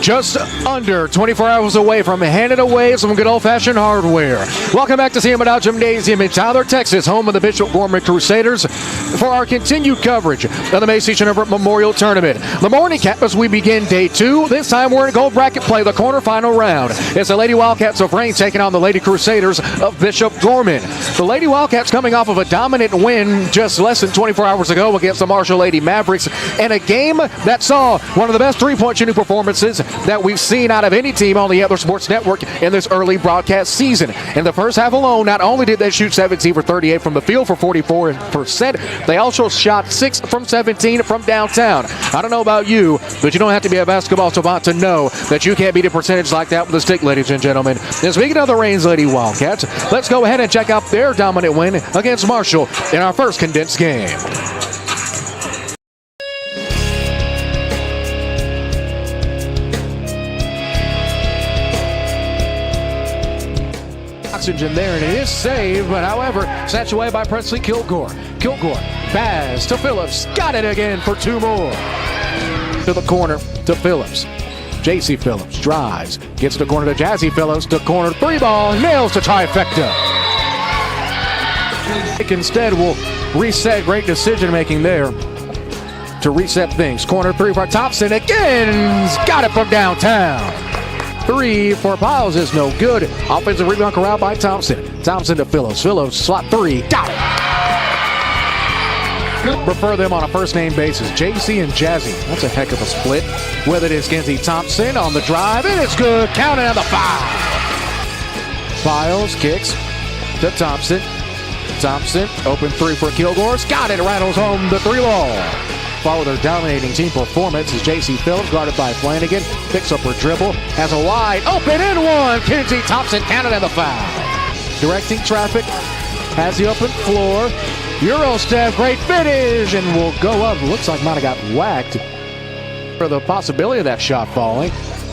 Just under 24 hours away from handing away some good old-fashioned hardware. Welcome back to CMO Gymnasium in Tyler, Texas, home of the Bishop Gorman Crusaders, for our continued coverage of the Macy Chen Memorial Tournament. The morning campus, we begin day 2. This time we're in gold bracket play, the quarterfinal round. It's the Lady Wildcats of Rain taking on the Lady Crusaders of Bishop Gorman. The Lady Wildcats coming off of a dominant win just less than 24 hours ago against the Marshall Lady Mavericks, and a game that saw one of the best three-point shooting performances that we've seen out of any team on the Antler Sports Network in this early broadcast season. In the first half alone, not only did they shoot 17 for 38 from the field for 44%, they also shot 6 from 17 from downtown. I don't know about you, but you don't have to be a basketball savant to know that you can't beat a percentage like that with a stick, ladies and gentlemen. And speaking of the Rains Lady Wildcats, let's go ahead and check out their dominant win against Marshall in our first condensed game. Oxygen there, and it is saved, but however, snatched away by Presley Kilgore. Kilgore, pass to Phillips, got it again for 2 more. To the corner to Phillips. J.C. Phillips drives, gets to the corner to Jazzy Phillips, to corner 3-ball, nails to trifecta. Instead will reset, great decision making there to reset things. Corner 3 for Thompson again, got it from downtown. 3 for Piles is no good. Offensive rebound corralled by Thompson. Thompson to Phillips. Phillips slot 3. Got it. Prefer them on a first name basis. JC and Jazzy. That's a heck of a split. With it is Kenzie Thompson on the drive. And it's good. Counting on the foul. Piles kicks to Thompson. Thompson open 3 for Kilgore's. Got it. Rattles home the 3-ball. Follow their dominating team performance as J.C. Phillips, guarded by Flanagan, picks up her dribble, has a wide open and one. Kenzie Thompson counted in the foul. Directing traffic, has the open floor. Euro step, great finish, and will go up. Looks like might have got whacked for the possibility of that shot falling.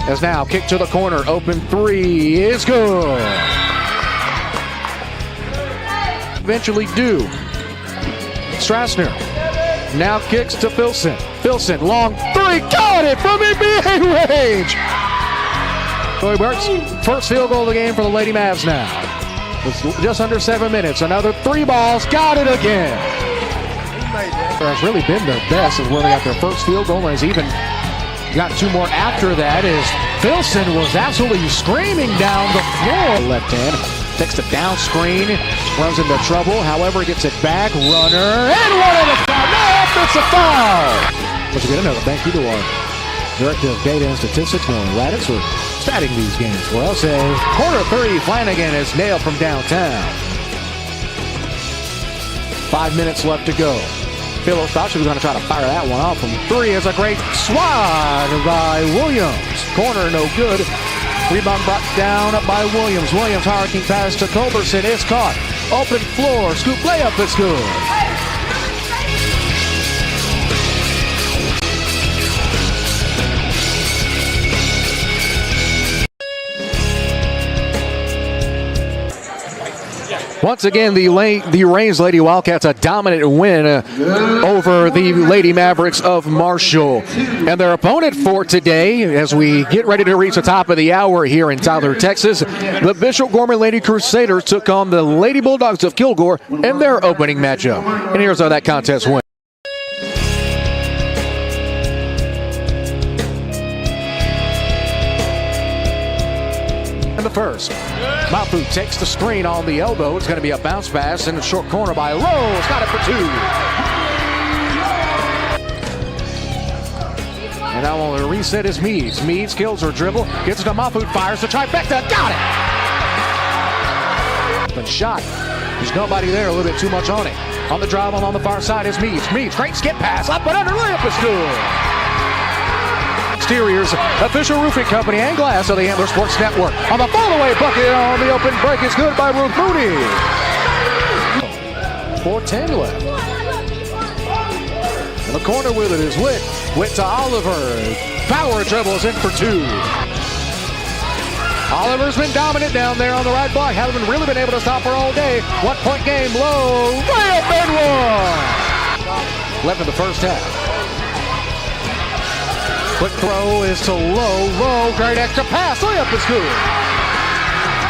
As now kick to the corner, open 3 is good. Eventually do. Strassner. Now kicks to Filson. Filson, long 3, got it from NBA range. Joey Burks, first field goal of the game for the Lady Mavs now. It's just under 7 minutes. Another 3 balls, got it again. It's really been their best as where they got their first field goal, and has even got 2 more after that as Filson was absolutely screaming down the floor. Left hand. Takes the down screen, runs into trouble. However, gets it back. Runner, and one of the foul. No, it's a foul. Once again, another thank you to our Director of Data and Statistics, Nolan Raditz, for statting these games for us. Corner 3, Flanagan is nailed from downtown. 5 minutes left to go. Phillips thought she was going to try to fire that one off from 3. It's a great swat by Williams. Corner no good. Rebound brought down by Williams. Williams hurricane pass to Culberson. It's caught. Open floor. Scoop layup is good. Once again, the Rains Lady Wildcats, a dominant win over the Lady Mavericks of Marshall. And their opponent for today, as we get ready to reach the top of the hour here in Tyler, Texas, the Bishop Gorman Lady Crusaders took on the Lady Bulldogs of Kilgore in their opening matchup. And here's how that contest went. In the first, Mapu takes the screen on the elbow. It's going to be a bounce pass in the short corner by Rose. Got it for 2. And now on the reset is Meads. Meads kills her dribble. Gets it to Mapu. Fires the trifecta. Got it! But shot. There's nobody there. A little bit too much on it. On the drive on the far side is Meads. Meads, great skip pass. Up and under. Layup is good. Exteriors, official roofing company and glass of the Antler Sports Network. On the fall-away bucket on the open break is good by Ruth Mooney. 4:10 left. In the corner with it is Witt. Witt to Oliver. Power dribbles in for 2. Oliver's been dominant down there on the right block. Haven't really been able to stop her all day. 1-point game, low. Layup and 1. 11 in the first half. Quick throw is to Lowe. Lowe, great extra pass. Layup is good.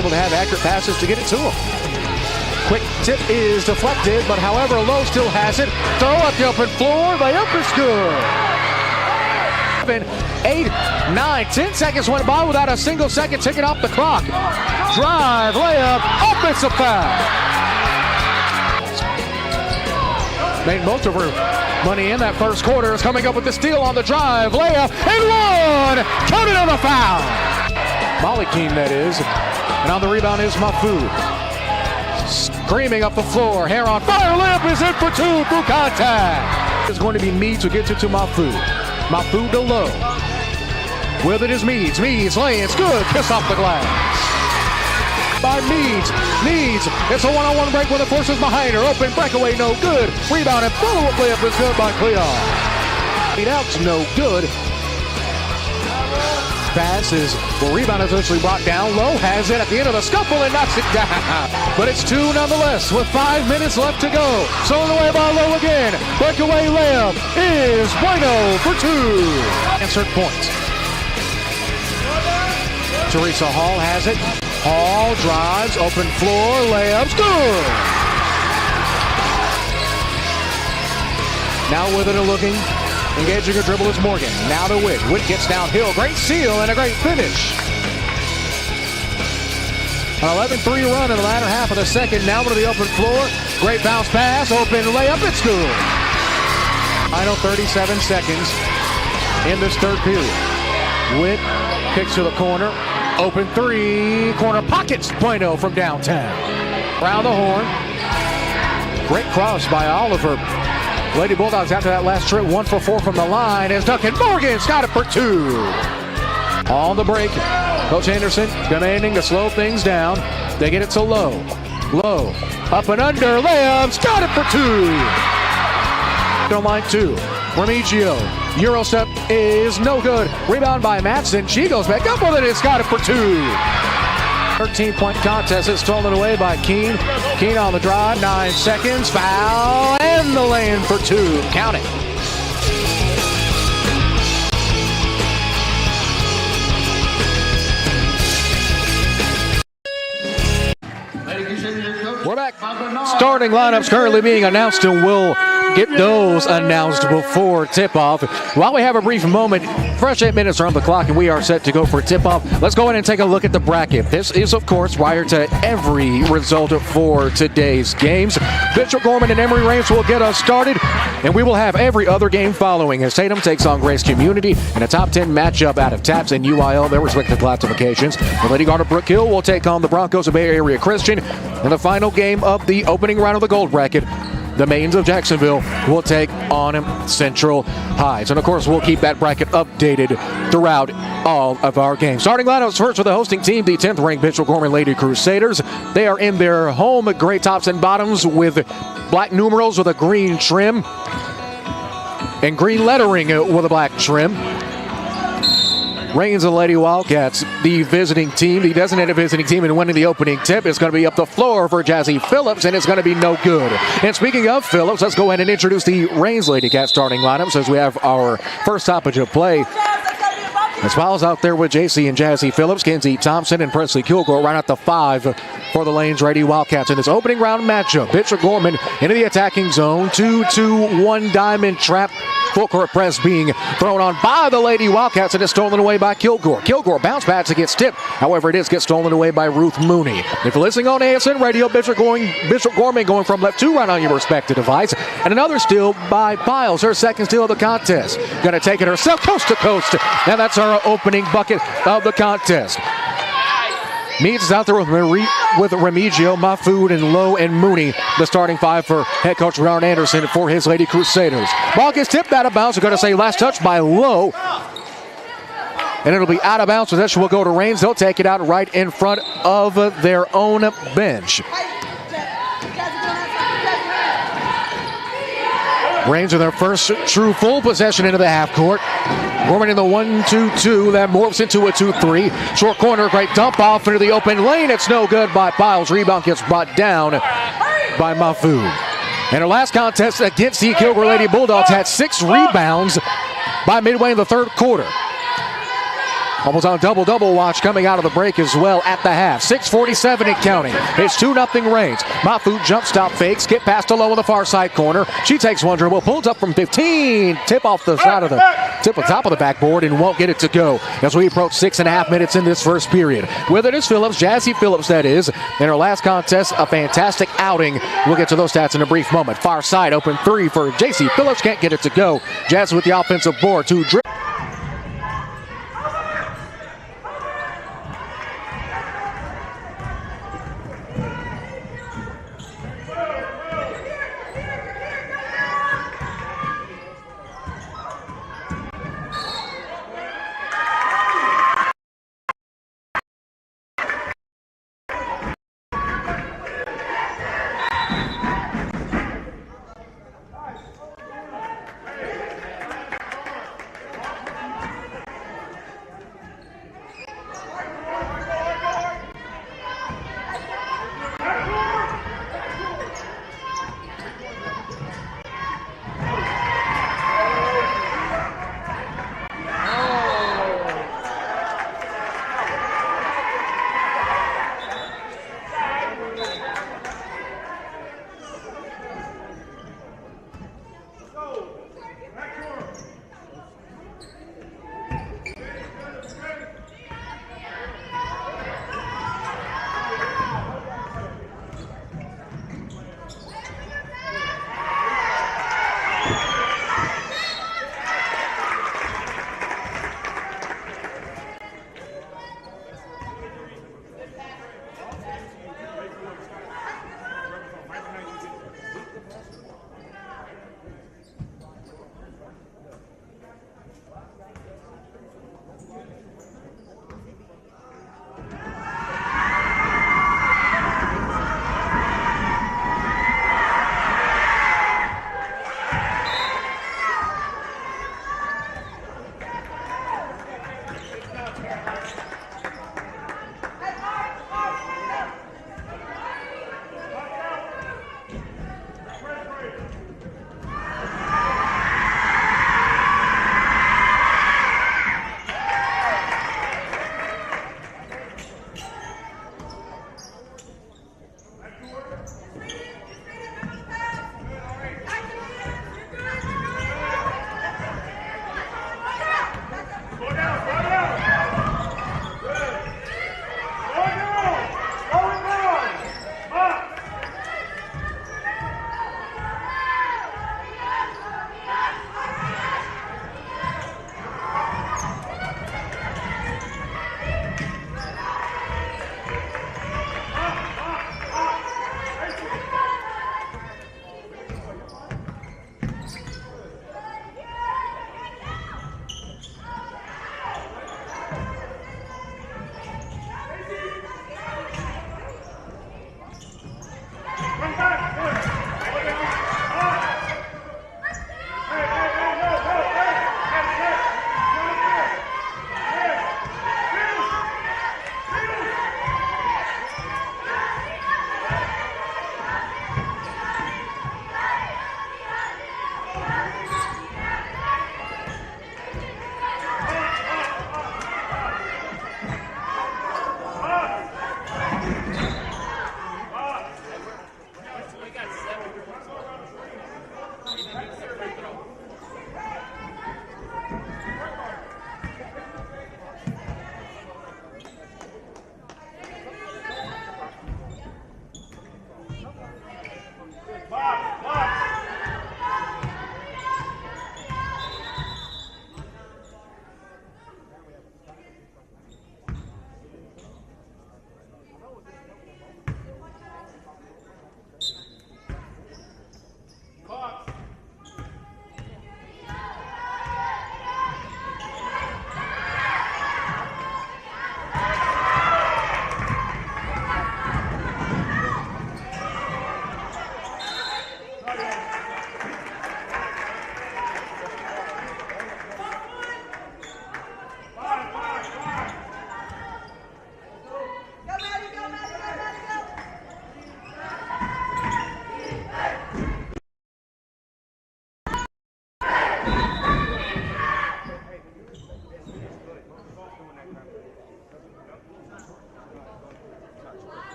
Able to have accurate passes to get it to him. Quick tip is deflected, but however, Lowe still has it. Throw up the open floor. Layup is good. 8, 9, 10 seconds went by without a single second ticking off the clock. Drive, layup, offensive foul. Made most of her money in that first quarter. Is coming up with the steal on the drive, layup, and one. Counted on the foul. Molly Keene, that is. And on the rebound is Mafu. Screaming up the floor, hair on fire, layup is in for two through contact. It's going to be Meads who gets it to Mafu. Mafu to Lowe. With it is Meads. Meads laying, it's good. Kiss off the glass. By Meads. Meads. It's a one-on-one break with the forces behind her. Open breakaway, no good. Rebound and follow-up layup is good by Cleon. Lead out's no good. Pass is, well, rebound is actually brought down. Lowe has it at the end of the scuffle and knocks it down. But it's two nonetheless with 5 minutes left to go. Stolen away by Lowe again. Breakaway layup is bueno for two. Answered points. Teresa Hall has it. Hall drives, open floor, layups, good. Now with it looking. Engaging her dribble is Morgan. Now to Witt. Witt gets downhill. Great seal and a great finish. An 11-3 run in the latter half of the second. Now to the open floor. Great bounce pass. Open layup. It's good. Final 37 seconds in this third period. Witt kicks to the corner. Open three. Corner pockets. Bueno from downtown. Around the horn. Great cross by Oliver. Lady Bulldogs after that last trip, 1 for 4 from the line as Duncan Morgan's got it for two. On the break, Coach Anderson demanding to slow things down. They get it to Lowe. Lowe, up and under, layups, got it for two. On line two, Remigio. Euro step is no good. Rebound by Matson. She goes back up with it. It's got it for two. 13-point contest is stolen away by Keene. Keene on the drive, 9 seconds, foul, and the lane for two. Count it. We're back. Starting lineups currently being announced, and we'll get those announced before tip-off. While we have a brief moment, fresh 8 minutes are on the clock and we are set to go for tip-off. Let's go ahead and take a look at the bracket. This is, of course, prior to every result for today's games. Bishop Gorman and Emory Reigns will get us started, and we will have every other game following as Tatum takes on Grace Community in a top 10 matchup out of TAPS and UIL, their respective classifications. The Lady Guard of Brook Hill will take on the Broncos of Bay Area Christian in the final game of the opening round of the gold bracket. The Maidens of Jacksonville will take on Central Heights. And of course, we'll keep that bracket updated throughout all of our games. Starting lineups first for the hosting team, the 10th ranked Bishop Gorman Lady Crusaders. They are in their home gray tops and bottoms with black numerals with a green trim and green lettering with a black trim. Reigns and Lady Wildcats, the visiting team, the designated visiting team, and winning the opening tip is going to be up the floor for Jazzy Phillips, and it's going to be no good. And speaking of Phillips, let's go ahead and introduce the Reigns Lady Cat starting lineups as we have our first stoppage of play. As Fowles out there with JC and Jazzy Phillips, Kenzie Thompson and Presley Kilgore right at the 5 for the Lanes Lady Wildcats in this opening round matchup. Bishop Gorman into the attacking zone, 2-2-1 diamond trap. Full court press being thrown on by the Lady Wildcats and is stolen away by Kilgore. Kilgore bounce pass against tip. However, it gets stolen away by Ruth Mooney. If you're listening on ASN Radio, Bishop Gorman going from left to right on your respective device. And another steal by Piles, her second steal of the contest. Going to take it herself coast to coast. Now that's our opening bucket of the contest. Meads is out there with Remigio, Mahfoud, and Lowe and Mooney, the starting 5 for head coach Ron Anderson for his Lady Crusaders. Ball gets tipped out of bounds. We're going to say last touch by Lowe. And it'll be out of bounds. Possession will go to Reigns. They'll take it out right in front of their own bench. Reigns with their first true full possession into the half court. Gorman in the 1-2-2, that morphs into a 2-3. Short corner, great dump off into the open lane. It's no good by Piles. Rebound gets brought down by Mahfoud. And her last contest against the Kilgore Lady Bulldogs had 6 rebounds by midway in the third quarter. Almost on double-double watch coming out of the break as well at the half. 6:47 and counting. It's 2-0 Reigns. Mafu jump stop fake. Skip past to low in the far side corner. She takes one dribble. Pulls up from 15. Tip off the side of the tip on top of the backboard and won't get it to go as we approach 6.5 minutes in this first period. With it is Phillips. Jazzy Phillips, that is. In her last contest, a fantastic outing. We'll get to those stats in a brief moment. Far side open three for JC Phillips. Can't get it to go. Jazz with the offensive board. Two dribbles.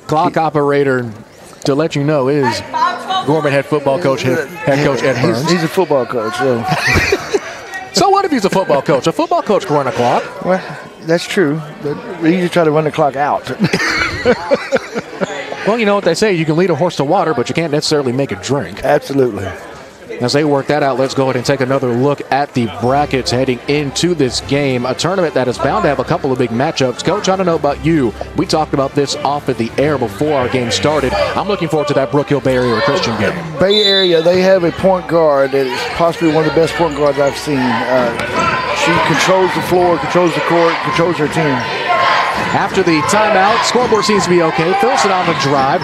Clock operator, to let you know, is Gorman head football coach, head coach Ed Burns. He's a football coach, so. So what if he's a football coach? A football coach can run a clock. Well, that's true, but we usually try to run the clock out. Well, you know what they say, you can lead a horse to water, but you can't necessarily make it drink. Absolutely. As they work that out, let's go ahead and take another look at the brackets heading into this game. A tournament that is bound to have a couple of big matchups. Coach, I don't know about you. We talked about this off at the air before our game started. I'm looking forward to that Brook Hill Bay Area Christian game. Bay Area, they have a point guard that is possibly one of the best point guards I've seen. She controls the floor, controls the court, controls her team. After the timeout, scoreboard seems to be okay. Filson on the drive.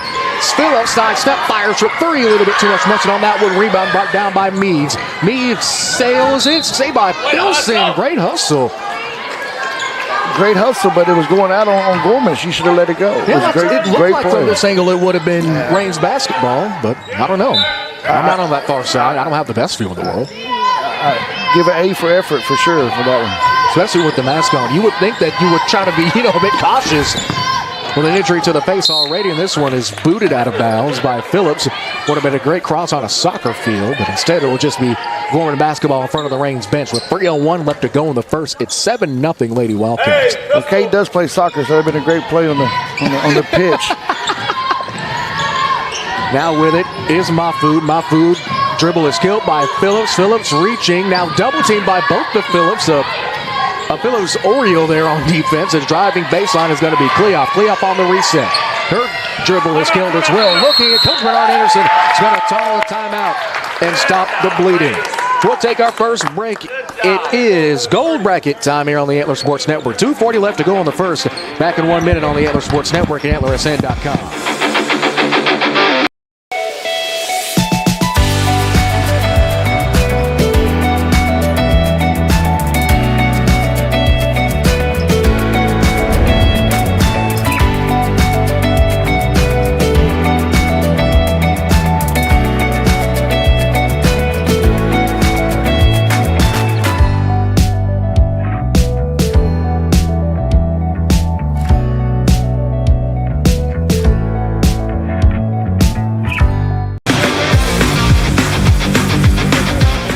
Phillips step fires for three. A little bit too much motion on that one. Rebound brought down by Meads. Meads sails in. Saved by Filson. Great hustle. Great hustle, but it was going out on Gorman. She should have let it go. It looked like from this angle it would have been Rain's basketball, but I don't know. I'm not on that far side. I don't have the best view in the world. Give an A for effort for sure for that one. Especially with the mask on. You would think that you would try to be, a bit cautious with an injury to the face already, and this one is booted out of bounds by Phillips. Would have been a great cross on a soccer field, but instead it will just be Gorman basketball in front of the Reigns bench with 3:01 left to go in the first. It's 7-0 Lady Wildcats. Well, Kate does play soccer, so it would have been a great play on the pitch. Now with it is Mahfoud. Mahfoud dribble is killed by Phillips. Phillips reaching, now double teamed by both the Phillips. A Phillips Oriole there on defense. His driving baseline is going to be Cleoff. Cleoff on the reset. Her dribble is killed as well. Looking at Coach Bernard Anderson. He's going to call a timeout and stop the bleeding. We'll take our first break. It is gold bracket time here on the Antler Sports Network. 2:40 left to go in the first. Back in 1 minute on the Antler Sports Network and AntlerSN.com.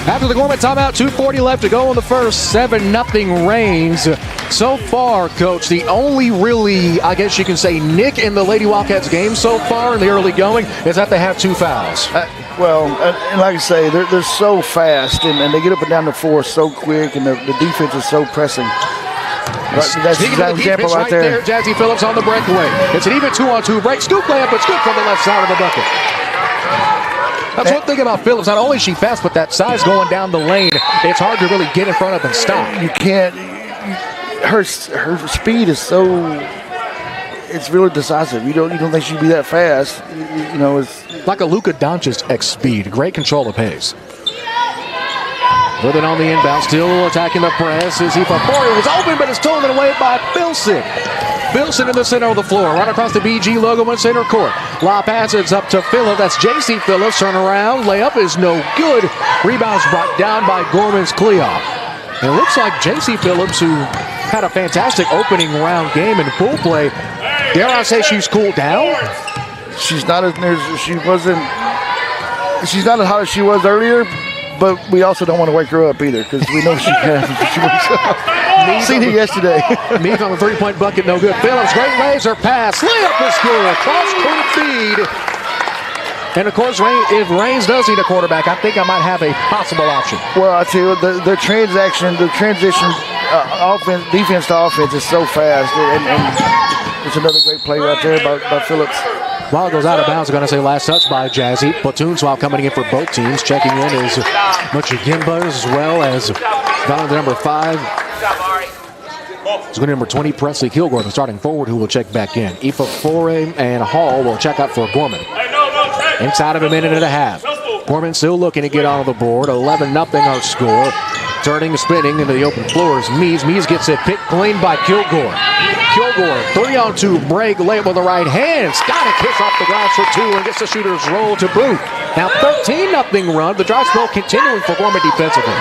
After the Gorman timeout, 2:40 left to go in the first. 7-0 Reigns. So far, Coach, the only really, I guess you can say, nick in the Lady Wildcats game so far in the early going is that they have 2 fouls. And like I say, they're so fast, and they get up and down the floor so quick, and the defense is so pressing. That's an example right there. Jazzy Phillips on the breakaway. It's an even 2-on-2 break. Scoop layup, but good from the left side of the bucket. That's one thing about Phillips. Not only is she fast, but that size going down the lane, it's hard to really get in front of and stop. You can't. Her speed is so. It's really decisive. You don't think she'd be that fast. It's like a Luka Doncic-X speed. Great control of pace. With it on the inbound, still attacking the press. Emory was open, but it's stolen away by Filson. Filson in the center of the floor, right across the BG logo in center court. Lob passes up to Phillips. That's JC Phillips. Turn around. Layup is no good. Rebounds brought down by Gorman's Cleoff. And it looks like JC Phillips, who had a fantastic opening round game in pool play, dare I say she's cooled down? She's not as hot as she was earlier. But we also don't want to wake her up either because we know she wakes up. Seen it yesterday. Meads on the three-point bucket, no good. Phillips, great laser pass. Layup is good. Cross-court feed. And, of course, if Reigns does need a quarterback, I think I might have a possible option. Well, I tell you, the transition offense, defense to offense is so fast. And it's another great play right there by Phillips. Ball goes out of bounds. I'm going to say last touch by Jazzy. Platoons while coming in for both teams. Checking in is Muchigimba as well as down to number 5. It's going to number 20, Presley Kilgore, the starting forward, who will check back in. Ifafore and Hall will check out for Gorman. Inside of a minute and a half. Gorman still looking to get on the board. 11-0 our score. Turning and spinning into the open floors. Meads gets it picked clean by Kilgore. Kilgore, 3-on-2 break, layup with the right hand. Got a kiss off the glass for 2 and gets the shooter's roll to boot. Now 13-0 run. The drive spell continuing for Gorman defensively.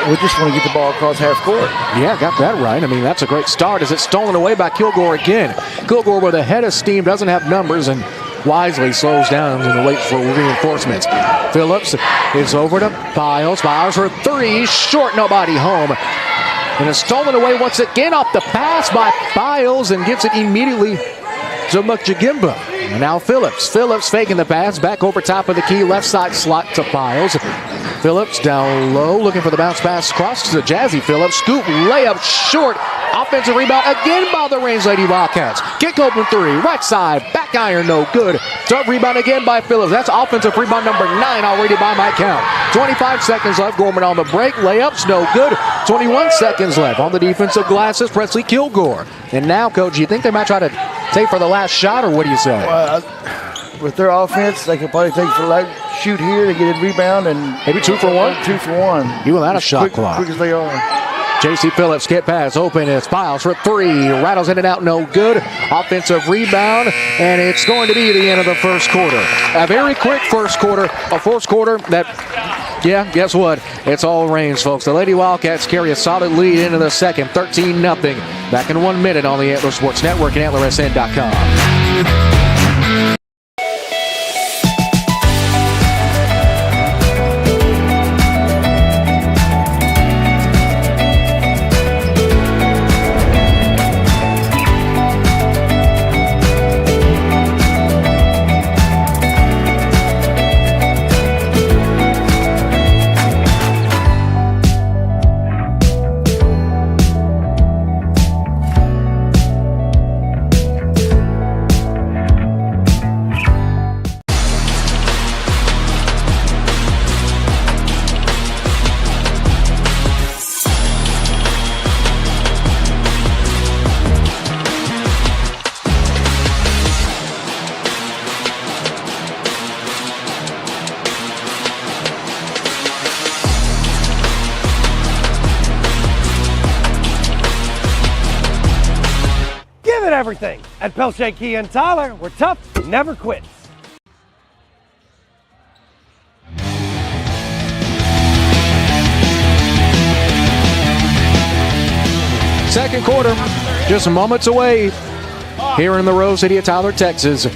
we just want to get the ball across half court. Yeah, got that right. I mean, that's a great start as it's stolen away by Kilgore again. Kilgore with a head of steam, doesn't have numbers, and wisely slows down and waits for reinforcements. Phillips is over to Piles. Piles for three, short, nobody home. And it's stolen away once again off the pass by Piles and gives it immediately to Mukjagimba. And now Phillips. Phillips faking the pass, back over top of the key, left side slot to Piles. Phillips down low, looking for the bounce pass cross to Jazzy Phillips. Scoop, layup, short. Offensive rebound again by the Range Lady Wildcats. Kick open three, right side, back iron, no good. Tough rebound again by Phillips. That's offensive rebound number 9 already by my count. 25 seconds left. Gorman on the break. Layups, no good. 21 seconds left on the defensive glasses. Presley Kilgore. And now, Coach, you think they might try to take for the last shot, or what do you say? With their offense, they could probably take for like shoot here to get a rebound and maybe 2 for 1. 2 for 1. You without a shot clock. Quick as they are. J.C. Phillips get pass open. It's Piles for three. Rattles in and out, no good. Offensive rebound, and it's going to be the end of the first quarter. A very quick first quarter. A first quarter that, yeah, guess what? It's all Range, folks. The Lady Wildcats carry a solid lead into the second, 13-0. Back in 1 minute on the Antler Sports Network and AntlerSN.com. Everything. At Pelshake Key and Tyler, we're tough, never quits. Second quarter, just moments away here in the Rose City of Tyler, Texas,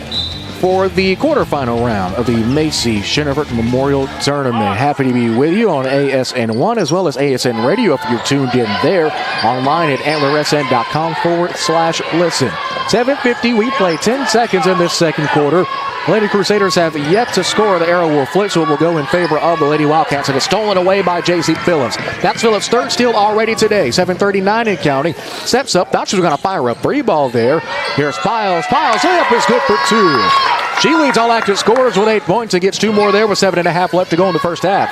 for the quarterfinal round of the Macy Shinnerford Memorial Tournament. Happy to be with you on ASN1 as well as ASN Radio if you're tuned in there. Online at AntlerSN.com/listen. 7:50, we play 10 seconds in this second quarter. Lady Crusaders have yet to score. The arrow will flip, so it will go in favor of the Lady Wildcats, and it's stolen away by J.C. Phillips. That's Phillips' third steal already today. 7:39 in counting. Steps up. Thought she was going to fire a three ball there. Here's Piles. Piles layup is good for 2. She leads all active scorers with 8 points and gets 2 more there with 7.5 left to go in the first half.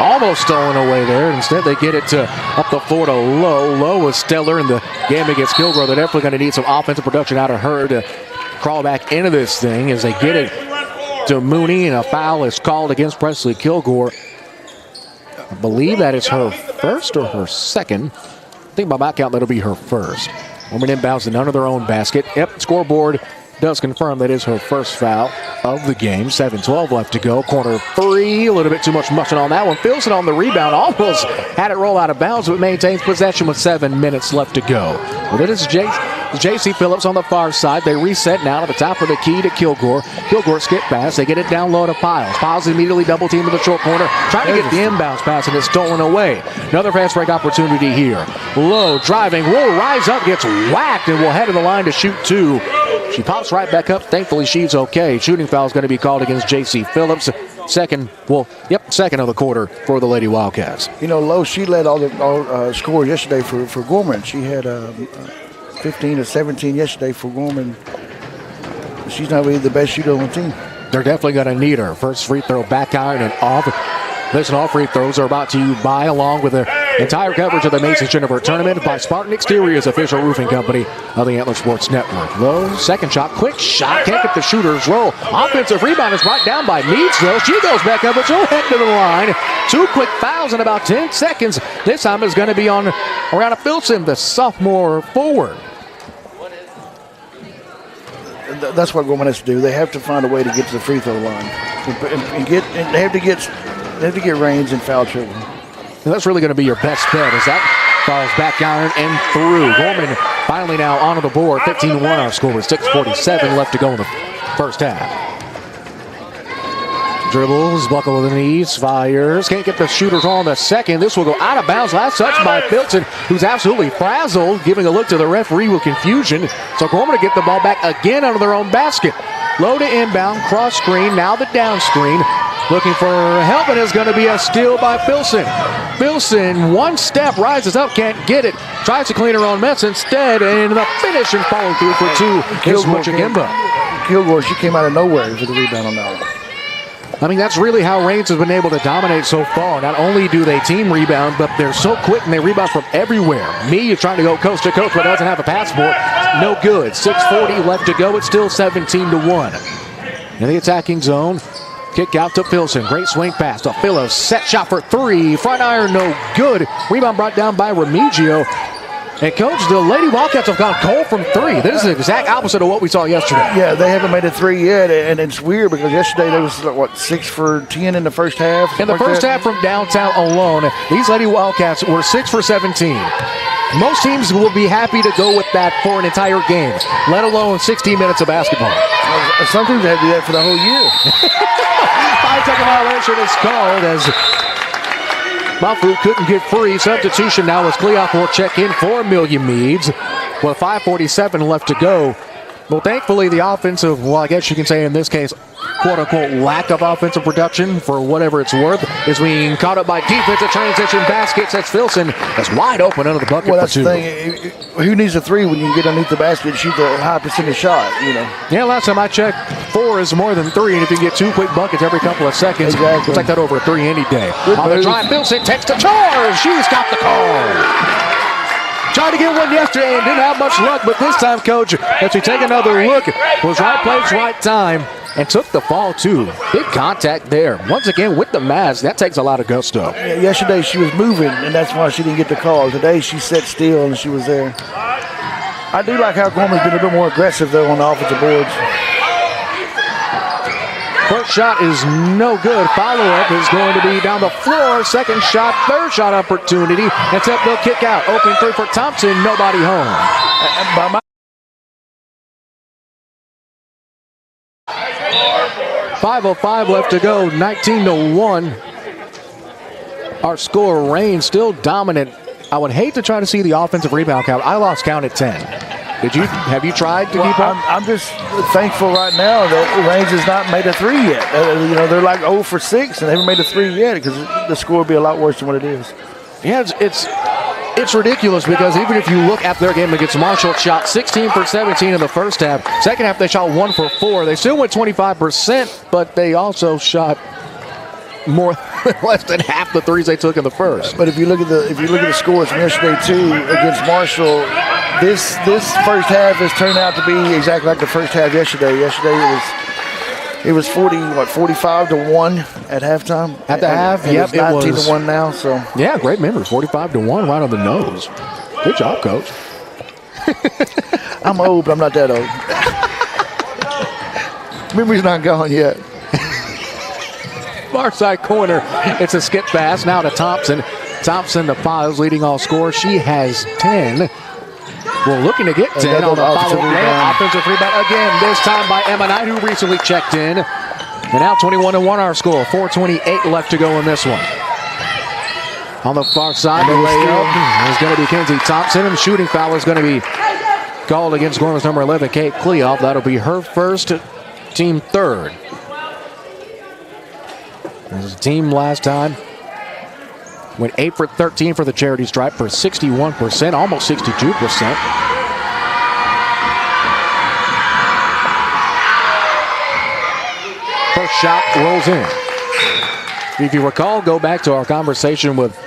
Almost stolen away there. Instead, they get it to up the floor to Lowe. Lowe is stellar in the game against Kilgore. They're definitely going to need some offensive production out of her to crawl back into this thing as they get it to Mooney, and a foul is called against Presley Kilgore. I believe that is her first or her second. I think by my count that'll be her first. Gorman inbounds and under their own basket. Yep, scoreboard does confirm that is her first foul of the game. 7:12 left to go. Corner 3, a little bit too much mushing on that one. Feels it on the rebound, almost had it roll out of bounds, but maintains possession with 7 minutes left to go. Well, that is J.C. Phillips on the far side. They reset now to the top of the key to Kilgore. Kilgore skip pass. They get it down low to Piles. Piles immediately double team to the short corner, trying to get the inbounds pass, and it's stolen away. Another fast break opportunity here. Low driving, will rise up, gets whacked, and will head to the line to shoot 2. She pops right back up. Thankfully, she's okay. Shooting foul is going to be called against J.C. Phillips. Second of the quarter for the Lady Wildcats. You know, Lowe, she led all scores yesterday for Gorman. She had 15 or 17 yesterday for Gorman. She's not really the best shooter on the team. They're definitely going to need her. First free throw, back iron, and off. Listen, all free throws are brought to you by, along with the entire coverage of the Macy Shinnerford Tournament, by Spartan Exteriors, official roofing company of the Antler Sports Network. Low, second shot, quick shot, can't get the shooter's roll. Offensive rebound is brought down by Meads, though. She goes back up, but she'll head to the line. 2 quick fouls in about 10 seconds. This time is going to be on Ariana Filson, the sophomore forward. that's what Gorman has to do. They have to find a way to get to the free throw line and they have to get range and foul trouble. And that's really going to be your best bet, as that falls back iron and through. Gorman finally now onto the board. 15-1 our score with 6:47 left to go in the first half. Dribbles, buckle of the knees, fires. Can't get the shooters on the second. This will go out of bounds. Last touch by Filton, who's absolutely frazzled, giving a look to the referee with confusion. So Gorman to get the ball back again out of their own basket. Low to inbound, cross screen, now the down screen. Looking for help, and it's going to be a steal by Filson. Filson, one step, rises up, can't get it. Tries to clean her own mess instead, and the finish and follow through for two. Kilgore, she came out of nowhere for the rebound on that one. I mean, that's really how Reigns has been able to dominate so far. Not only do they team rebound, but they're so quick and they rebound from everywhere. Me is trying to go coast to coast, but doesn't have a passport. No good. 6:40 left to go. It's still 17-1. In the attacking zone, kick out to Filson. Great swing pass to Phillips. Set shot for three. Front iron, no good. Rebound brought down by Remigio. And, Coach, the Lady Wildcats have gone cold from three. This is the exact opposite of what we saw yesterday. Yeah, they haven't made a three yet, and it's weird because yesterday they was, 6 for 10 in the first half? In the first half from downtown alone, these Lady Wildcats were 6 for 17. Most teams will be happy to go with that for an entire game, let alone 16 minutes of basketball. Some teams have to do that for the whole year. 5-second violation is called as Mafu couldn't get free. Substitution now as Cleoff will check in for Amelia Meads with 5:47 left to go. Well, thankfully, the offensive, well, I guess you can say in this case, quote-unquote, lack of offensive production, for whatever it's worth, is being caught up by defensive transition baskets. That's Filson. That's wide open under the bucket. Well, that's the thing. Who needs a three when you get underneath the basket and shoot the high percentage shot, you know? Yeah, last time I checked, 4 is more than 3, and if you get 2 quick buckets every couple of seconds, exactly. We'll take that over a 3 any day. Good on move. the drive, Filson takes the charge. She's got the call. Tried to get one yesterday and didn't have much luck, but this time, Coach, as we take another look, was right place, right time, and took the fall, too. Big contact there. Once again, with the mask, that takes a lot of gusto. Yeah, yesterday, she was moving, and that's why she didn't get the call. Today, she sat still, and she was there. I do like how Gorman's been a bit more aggressive, though, on the offensive boards. First shot is no good. Follow-up is going to be down the floor. Second shot, third shot opportunity. Except they'll kick out. Open three for Thompson. Nobody home. 5:05 left to go. 19-1. Our score, Reigns, still dominant. I would hate to try to see the offensive rebound count. I lost count at 10. Have you tried to keep up? I'm just thankful right now that Reigns has not made a three yet. They're like 0 for 6 and they haven't made a three yet because the score would be a lot worse than what it is. Yeah, it's ridiculous because even if you look at their game against Marshall, shot 16 for 17 in the first half. Second half they shot 1 for 4. They still went 25%, but they also shot less than half the threes they took in the first. But if you look at the scores from yesterday too against Marshall, this first half has turned out to be exactly like the first half yesterday. Yesterday it was 45-1 at halftime. At the half, yep, it was 19-1 now. So yeah, great memory. 45-1, right on the nose. Good job, Coach. I'm old, but I'm not that old. Memory's not gone yet. Far side corner. It's a skip pass now to Thompson. Thompson, the Piles, leading all scorers. She has 10. We're looking to get 10 on the follow-up layup. Offensive rebound again, this time by Emma Knight, who recently checked in. And now 21-1 our score. 4:28 left to go in this one. On the far side, the layup is going to be Kenzie Thompson, and shooting foul is going to be called against Gorman's number 11, Kate Cleoff. That'll be her first, team third. As a team last time went 8 for 13 for the charity stripe for 61%, almost 62%. First shot rolls in. If you recall, go back to our conversation with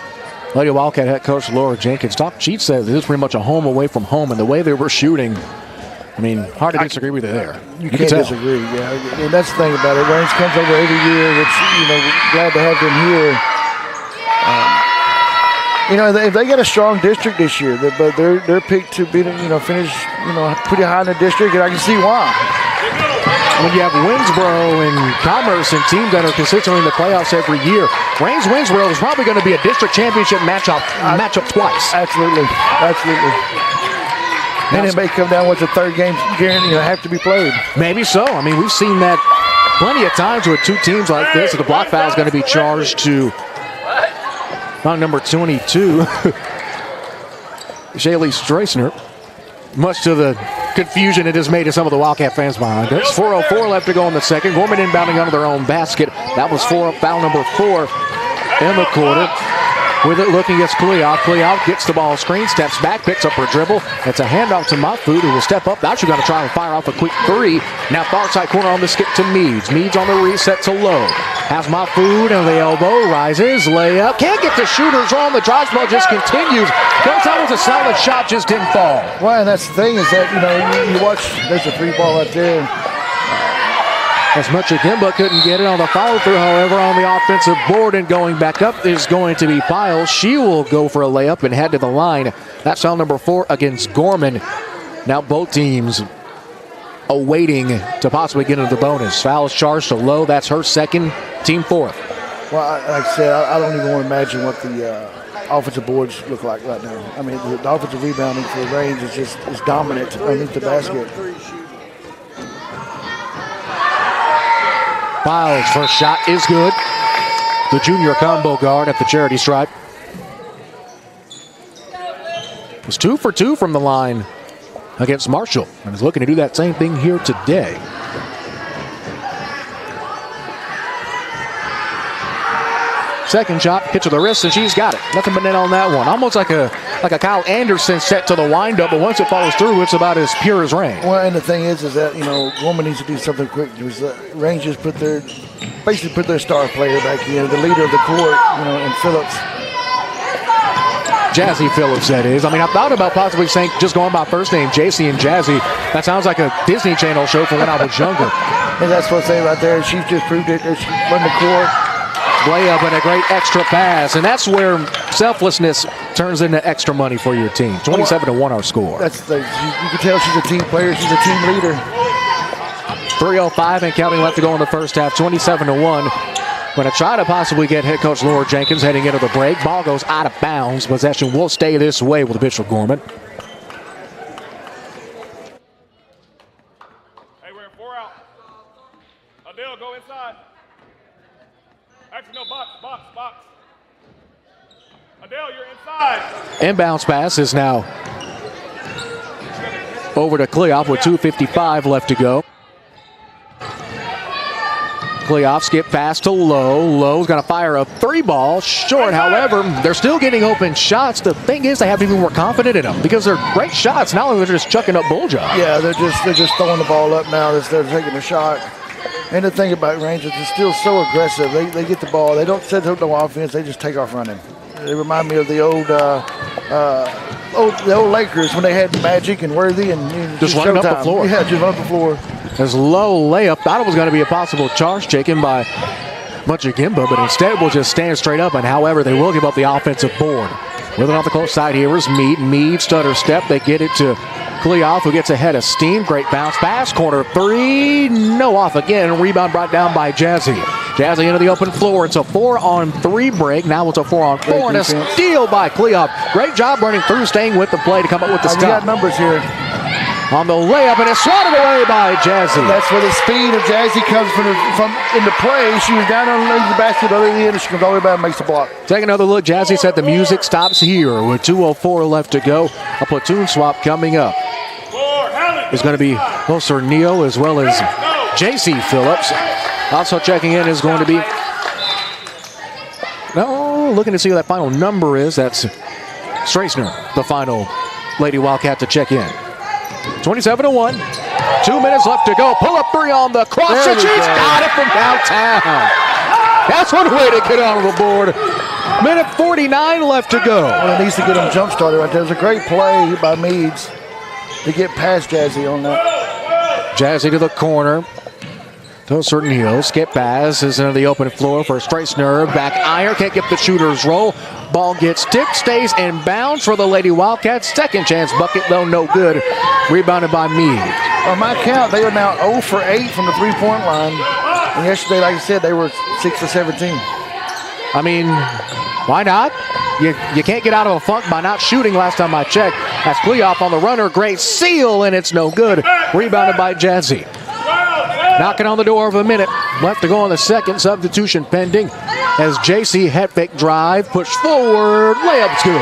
Lady Wildcat head coach Laura Jenkins. She said this is pretty much a home away from home, and the way they were shooting, I mean, hard to disagree with you there. You can't disagree, yeah. And that's the thing about it. Reigns comes over every year, which, glad to have them here. If they get a strong district this year, but they're picked to be, finish, pretty high in the district, and I can see why. When you have Winsboro and Commerce and teams that are consistently in the playoffs every year, Rains Winsboro is probably going to be a district championship matchup twice. Absolutely. And it may come down with the third game guaranteed, have to be played. Maybe so. I mean, we've seen that plenty of times with two teams like this. The block foul is going to be charged to number 22, Shaylee Streisner. Much to the confusion it has made to some of the Wildcat fans behind us. 4:04 left to go in the second. Gorman inbounding under their own basket. That was foul number 4 in the quarter. With it looking against Kleoff. Kleoff gets the ball screen, steps back, picks up her dribble. It's a handoff to Mahfoud, who will step up. Now she's going to try and fire off a quick three. Now far side corner on the skip to Meads. Meads on the reset to Lowe. Has Mahfoud and the elbow, rises, layup. Can't get the shooters on. The drive ball just continues. Comes out with a solid shot, just didn't fall. Well, and that's the thing is that, you watch, there's a free ball right there. As much as Gimba couldn't get it on the follow-through, however, on the offensive board and going back up is going to be Piles. She will go for a layup and head to the line. That's foul number 4 against Gorman. Now both teams awaiting to possibly get into the bonus. Foul is charged to Lowe. That's her second, team 4th. Well, like I said, I don't even want to imagine what the offensive boards look like right now. I mean, the offensive rebounding for the Range is dominant underneath the basket. Piles' first shot is good. The junior combo guard at the charity stripe. Was 2 for 2 from the line against Marshall and is looking to do that same thing here today. Second shot, hit to the wrist, and she's got it. Nothing but net on that one. Almost like a Kyle Anderson set to the windup, but once it follows through, it's about as pure as rain. Well, and the thing is that, Gorman needs to do something quick. Rangers basically put their star player back in, the leader of the court, and Phillips. Jazzy Phillips, that is. I mean, I thought about possibly saying, just going by first name, JC and Jazzy. That sounds like a Disney Channel show from when I was younger. And that's what I say right there. She's just proved it. She run the court. Layup and a great extra pass, and that's where selflessness turns into extra money for your team. 27-1 our score. You can tell she's a team player. She's a team leader. 3:05 and counting left to go in the first half. 27-1. Going to try to possibly get head coach Laura Jenkins heading into the break. Ball goes out of bounds. Possession will stay this way with Bishop Gorman. Hey, we're in 4 out. Adele, go inside. Actually, no, box. Adele, you're inside. Inbounds pass is now over to Kleoff with 2:55 left to go. Kleoff skip pass to Lowe. Lowe's going to fire a 3-ball short. However, they're still getting open shots. The thing is, they have to be more confident in them because they're great shots. Now they're just chucking up bull jobs. Yeah, they're just throwing the ball up now instead of taking a shot. And the thing about Rangers is still so aggressive. They get the ball. They don't set up no offense. They just take off running. They remind me of the old Lakers when they had Magic and Worthy and just running up the floor. Yeah, just run up the floor. As Lowe layup, thought it was going to be a possible charge taken by Gimba, but instead will just stand straight up. And however, they will give up the offensive board. With it off the close side here is Mead. Mead stutter step. They get it to Kleoff, who gets ahead of steam. Great bounce pass. Corner 3. No off again. Rebound brought down by Jazzy. Jazzy into the open floor. It's a 4-on-3 break. Now it's a 4-on-4 and a steal by Kleoff. Great job running through, staying with the play to come up with the stop. We got numbers here. On the layup, and it's swatted away by Jazzy. That's where the speed of Jazzy comes from into play. She was down underneath the basket, other end, she comes all the way back and makes the block. Take another look. Jazzy said the music stops here with 2:04 left to go. A platoon swap coming up. It's going to be Closer Neal as well as JC Phillips. Also checking in is going to be looking to see what that final number is. That's Streisner, the final Lady Wildcat to check in. 27-1. 2 minutes left to go. Pull up 3 on the cross. And she's got it from downtown. That's one way to get on the board. Minute 49 left to go. Well, it needs to get them jump started right there. There's a great play by Meads to get past Jazzy on that. Jazzy to the corner. Closer Neal. Skip pass is into the open floor for Streisner. Back iron. Can't get the shooter's roll. Ball gets tipped. Stays in bounds for the Lady Wildcats. Second chance bucket, though, no good. Rebounded by Mead. On my count, they are now 0 for 8 from the three-point line. And yesterday, like I said, they were 6 for 17. I mean, why not? You can't get out of a funk by not shooting last time I checked. That's Kleoff on the runner. Great seal, and it's no good. Rebounded by Jazzy. Knocking on the door of a minute. Left to go on the second. Substitution pending as JC Hetvick drive. Push forward. Layup's good.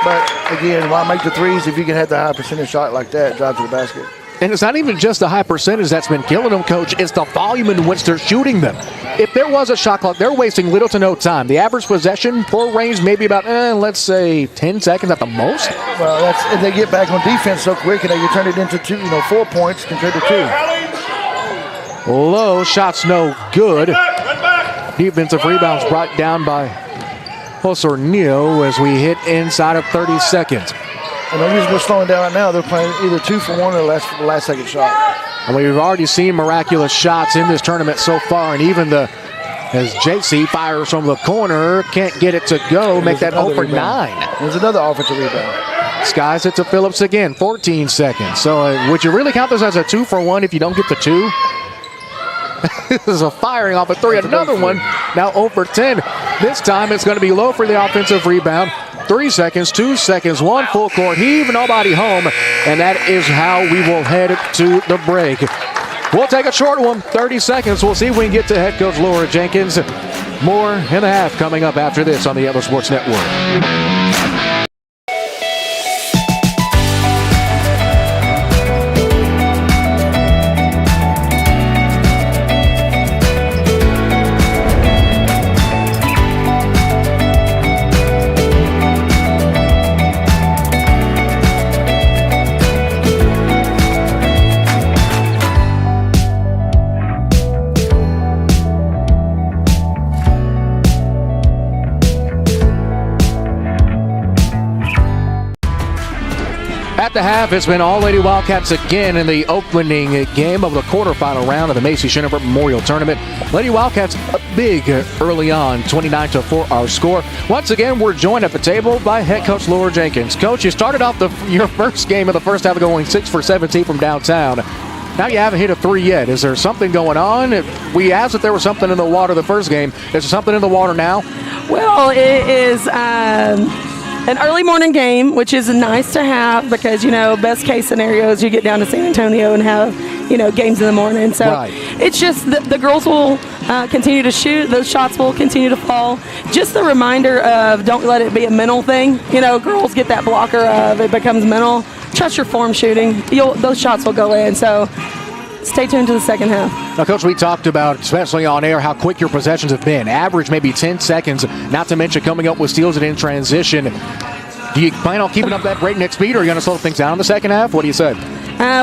But, again, why make the threes if you can have the high percentage shot like that, drive to the basket? And it's not even just the high percentage that's been killing them, Coach. It's the volume in which they're shooting them. If there was a shot clock, they're wasting little to no time. The average possession for range maybe about, let's say, 10 seconds at the most. Well, and they get back on defense so quick, and they can turn it into 4 points compared to 2. Low shots no good. Defensive rebounds brought down by Osornio as we hit inside of 30 seconds. And the reason we're slowing down right now, they're playing either 2 for 1 or the last second shot. And we've already seen miraculous shots in this tournament so far, and even as JC fires from the corner, can't get it to go, make that 0 for 9. There's another offensive rebound. Skies it to Phillips again, 14 seconds. So would you really count this as a 2 for 1 if you don't get the 2? This is a firing off a 3. Another one, now 0 for 10. This time it's going to be low for the offensive rebound. 3 seconds, 2 seconds, 1 full court heave, nobody home. And that is how we will head to the break. We'll take a short one, 30 seconds. We'll see if we can get to head coach Laura Jenkins. More in the half coming up after this on the Yellow Sports Network. At the half, it's been all Lady Wildcats again in the opening game of the quarterfinal round of the Macy Shinnerbert Memorial Tournament. Lady Wildcats up big early on, 29-4 our score. Once again, we're joined at the table by head coach Laura Jenkins. Coach, you started off your first game of the first half going 6 for 17 from downtown. Now you haven't hit a 3 yet. Is there something going on? We asked if there was something in the water the first game. Is there something in the water now? Well, it is an early morning game, which is nice to have because, best case scenario is you get down to San Antonio and have, games in the morning. So right. It's just the girls will continue to shoot. Those shots will continue to fall. Just the reminder of don't let it be a mental thing. Girls get that blocker of it becomes mental. Trust your form shooting. Those shots will go in. So stay tuned to the second half. Now, Coach, we talked about, especially on air, how quick your possessions have been. Average maybe 10 seconds, not to mention coming up with steals and in transition. Do you plan on keeping up that breakneck speed, or are you going to slow things down in the second half? What do you say?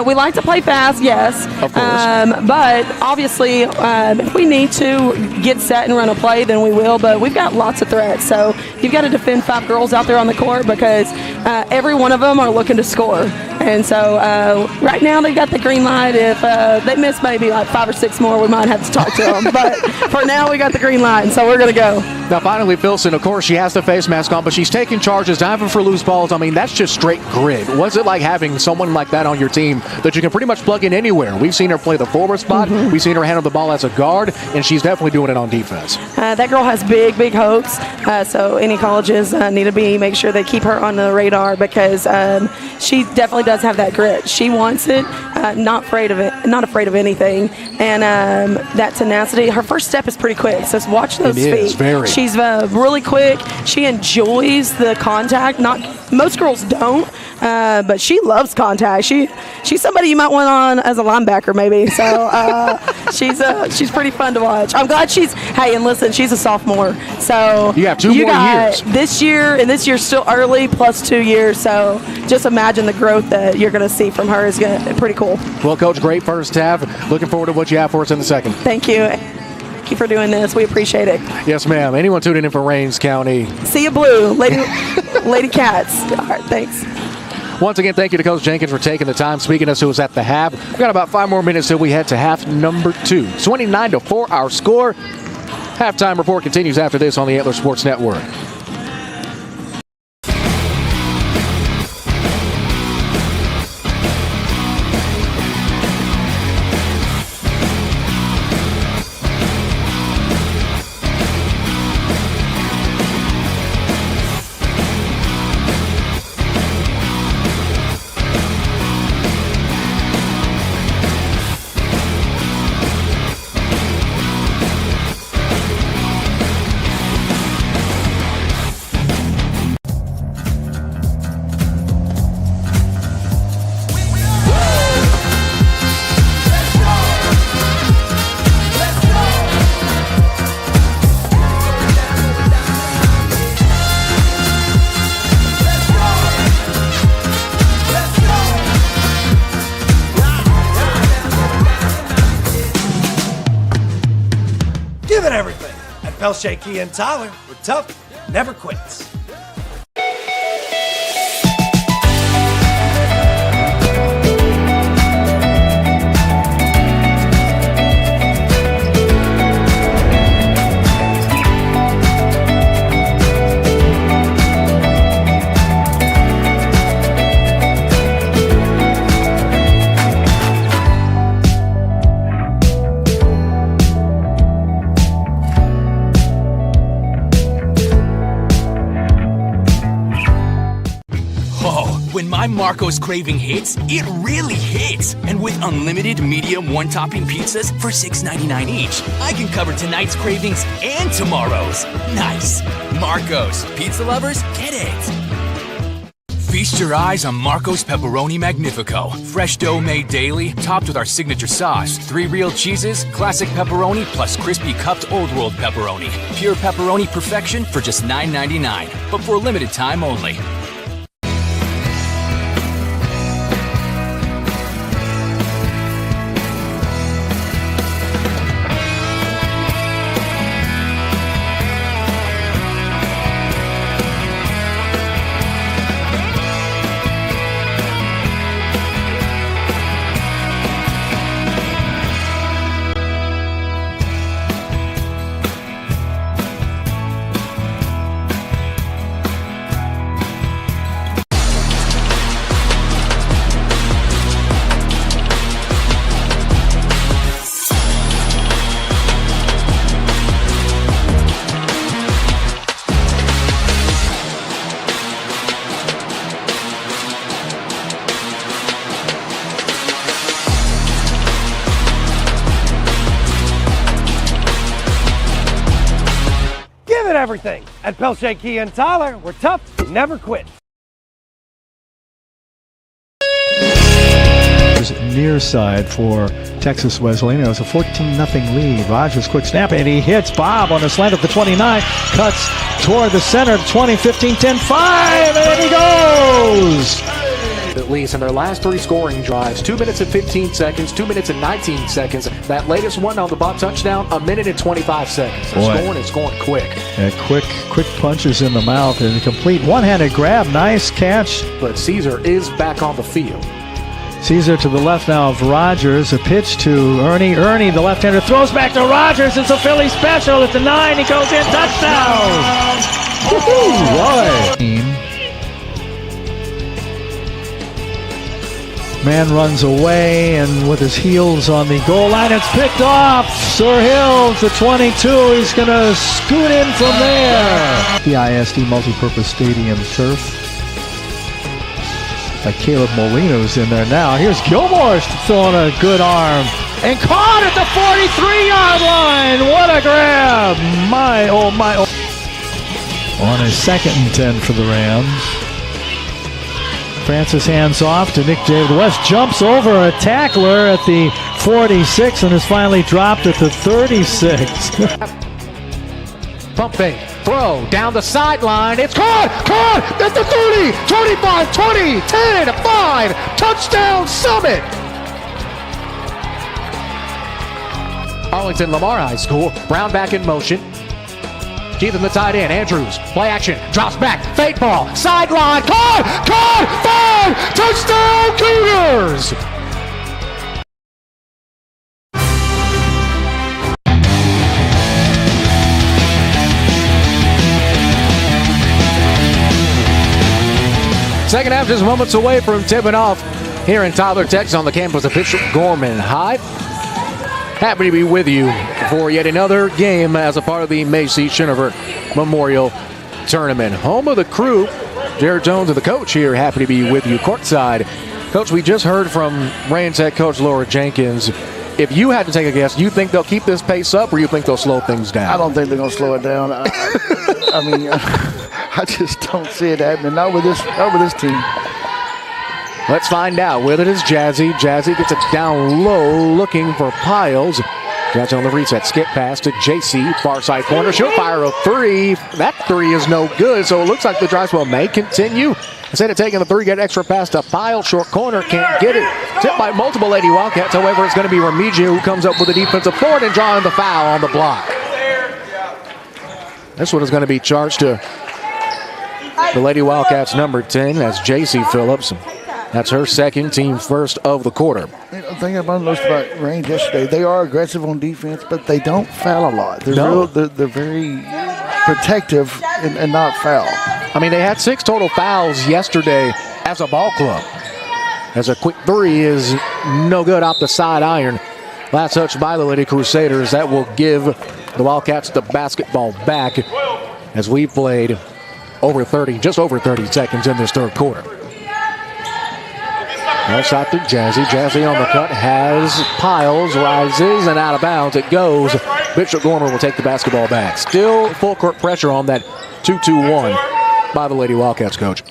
We like to play fast, yes. Of course. But obviously, if we need to get set and run a play, then we will. But we've got lots of threats. So you've got to defend 5 girls out there on the court because every one of them are looking to score. And so right now they've got the green light. If they miss maybe like 5 or 6 more, we might have to talk to them. But for now, we got the green light, and so we're going to go. Now, finally, Filson, of course, she has the face mask on, but she's taking charges, diving for loose balls. I mean, that's just straight grit. What's it like having someone like that on your team that you can pretty much plug in anywhere? We've seen her play the forward spot. Mm-hmm. We've seen her handle the ball as a guard, and she's definitely doing it on defense. That girl has big, big hopes. So any colleges need to make sure they keep her on the radar because she definitely does have that grit. She wants it, not afraid of it, not afraid of anything. And that tenacity, her first step is pretty quick. So watch those feet. It is, very. She's really quick. She enjoys the contact. Most girls don't, but she loves contact. She's somebody you might want on as a linebacker maybe. So she's pretty fun to watch. I'm glad she's a sophomore. So you have 2 more years. This year, and this year's still early, plus 2 years. So just imagine the growth that you're going to see from her is pretty cool. Well, Coach, great first half. Looking forward to what you have for us in the second. Thank you. Thank you for doing this. We appreciate it. Yes, ma'am. Anyone tuning in for Rains County? See you blue, Lady Cats. All right, thanks. Once again, thank you to Coach Jenkins for taking the time, speaking to us at the half. We've got about 5 more minutes till we head to half number 2. 29-4 our score. Halftime report continues after this on the Antler Sports Network. Pelche, Key, and Tyler, we're tough, never quits. When my Marco's craving hits, it really hits. And with unlimited medium one-topping pizzas for $6.99 each, I can cover tonight's cravings and tomorrow's. Nice. Marco's. Pizza lovers, get it. Feast your eyes on Marco's Pepperoni Magnifico. Fresh dough made daily, topped with our signature sauce. 3 real cheeses, classic pepperoni, plus crispy cupped Old World pepperoni. Pure pepperoni perfection for just $9.99, but for a limited time only. Everything. At Pelche, Key, and Tyler, we're tough, never quit. Near side for Texas Wesleyan. It was a 14-0 lead. Rogers quick snap, and he hits Bob on the slant of the 29. Cuts toward the center, 20, 15, 10, 5, and he goes! At least in their last 3 scoring drives, 2 minutes and 15 seconds, 2 minutes and 19 seconds. That latest one on the Bob touchdown, 1 minute and 25 seconds. They're scoring quick. Yeah, quick punches in the mouth and a complete one-handed grab. Nice catch. But Caesar is back on the field. Caesar to the left now of Rogers. A pitch to Ernie. Ernie, the left-hander, throws back to Rogers. It's a Philly special at the 9. He goes in. Touchdown! Woohoo! Boy. Man runs away, and with his heels on the goal line, it's picked off. Sir Hill to 22. He's going to scoot in from there. The ISD Multipurpose Stadium turf. Caleb Molino's in there now. Here's Gilmore throwing a good arm. And caught at the 43-yard line. What a grab. My, oh, my. Oh. On a 2nd and 10 for the Rams. Francis hands off to Nick David West, jumps over a tackler at the 46 and is finally dropped at the 36. Pump fake, throw down the sideline. It's caught at the 30, 25, 20, 10, 5, touchdown Summit. Arlington Lamar High School, Brown back in motion. Keeping the tight end, Andrews, play action, drops back, fake ball, sideline, caught, 5, touchdown Cougars! Second half just moments away from tipping off here in Tyler, Texas on the campus of Bishop Gorman High. Happy to be with you for yet another game as a part of the Macy Schinover Memorial Tournament. Home of the crew, Jared Jones and the coach here. Happy to be with you courtside. Coach, we just heard from Reigns head coach Laura Jenkins. If you had to take a guess, do you think they'll keep this pace up or you think they'll slow things down? I don't think they're going to slow it down. I mean, I just don't see it happening. Not with this team. Let's find out. With it is Jazzy. Jazzy gets it down low, looking for Piles. Jazzy on the reset. Skip pass to JC. Far side corner. She'll fire a 3. That 3 is no good, so it looks like the drive spell may continue. Instead of taking the 3, get extra pass to Piles. Short corner. Can't get it. Tipped by multiple Lady Wildcats. However, it's going to be Remigio who comes up with a defensive board and drawing the foul on the block. This one is going to be charged to the Lady Wildcats number 10. That's J.C. Phillips. That's her second, team first of the quarter. The thing I've noticed about Range yesterday, they are aggressive on defense, but they don't foul a lot. They're they're very protective and not foul. I mean, they had 6 total fouls yesterday as a ball club. As a quick three is no good off the side iron. Last touch by the Lady Crusaders. That will give the Wildcats the basketball back as we played just over 30 seconds in this third quarter. Well shot to Jazzy. Jazzy on the cut has Piles, rises, and out of bounds it goes. Bishop Gorman will take the basketball back. Still full court pressure on that 2-2-1 by the Lady Wildcats, coach.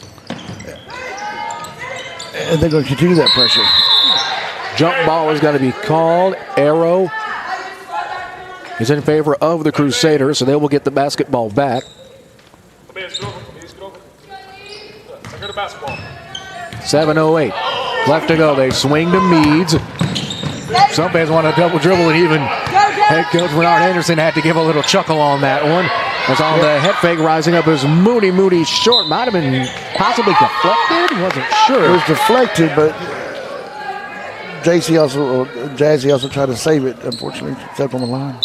And they're going to continue that pressure. Jump ball is going to be called. Arrow is in favor of the Crusaders, so they will get the basketball back. 7:08 left to go. They swing to Meads. Some fans want a double dribble, and even head coach Bernard Anderson had to give a little chuckle on that one. As on the head fake, rising up is Moody short. Might have been possibly deflected. He wasn't sure. It was deflected, but Jazzy also tried to save it. Unfortunately, stepped on the line.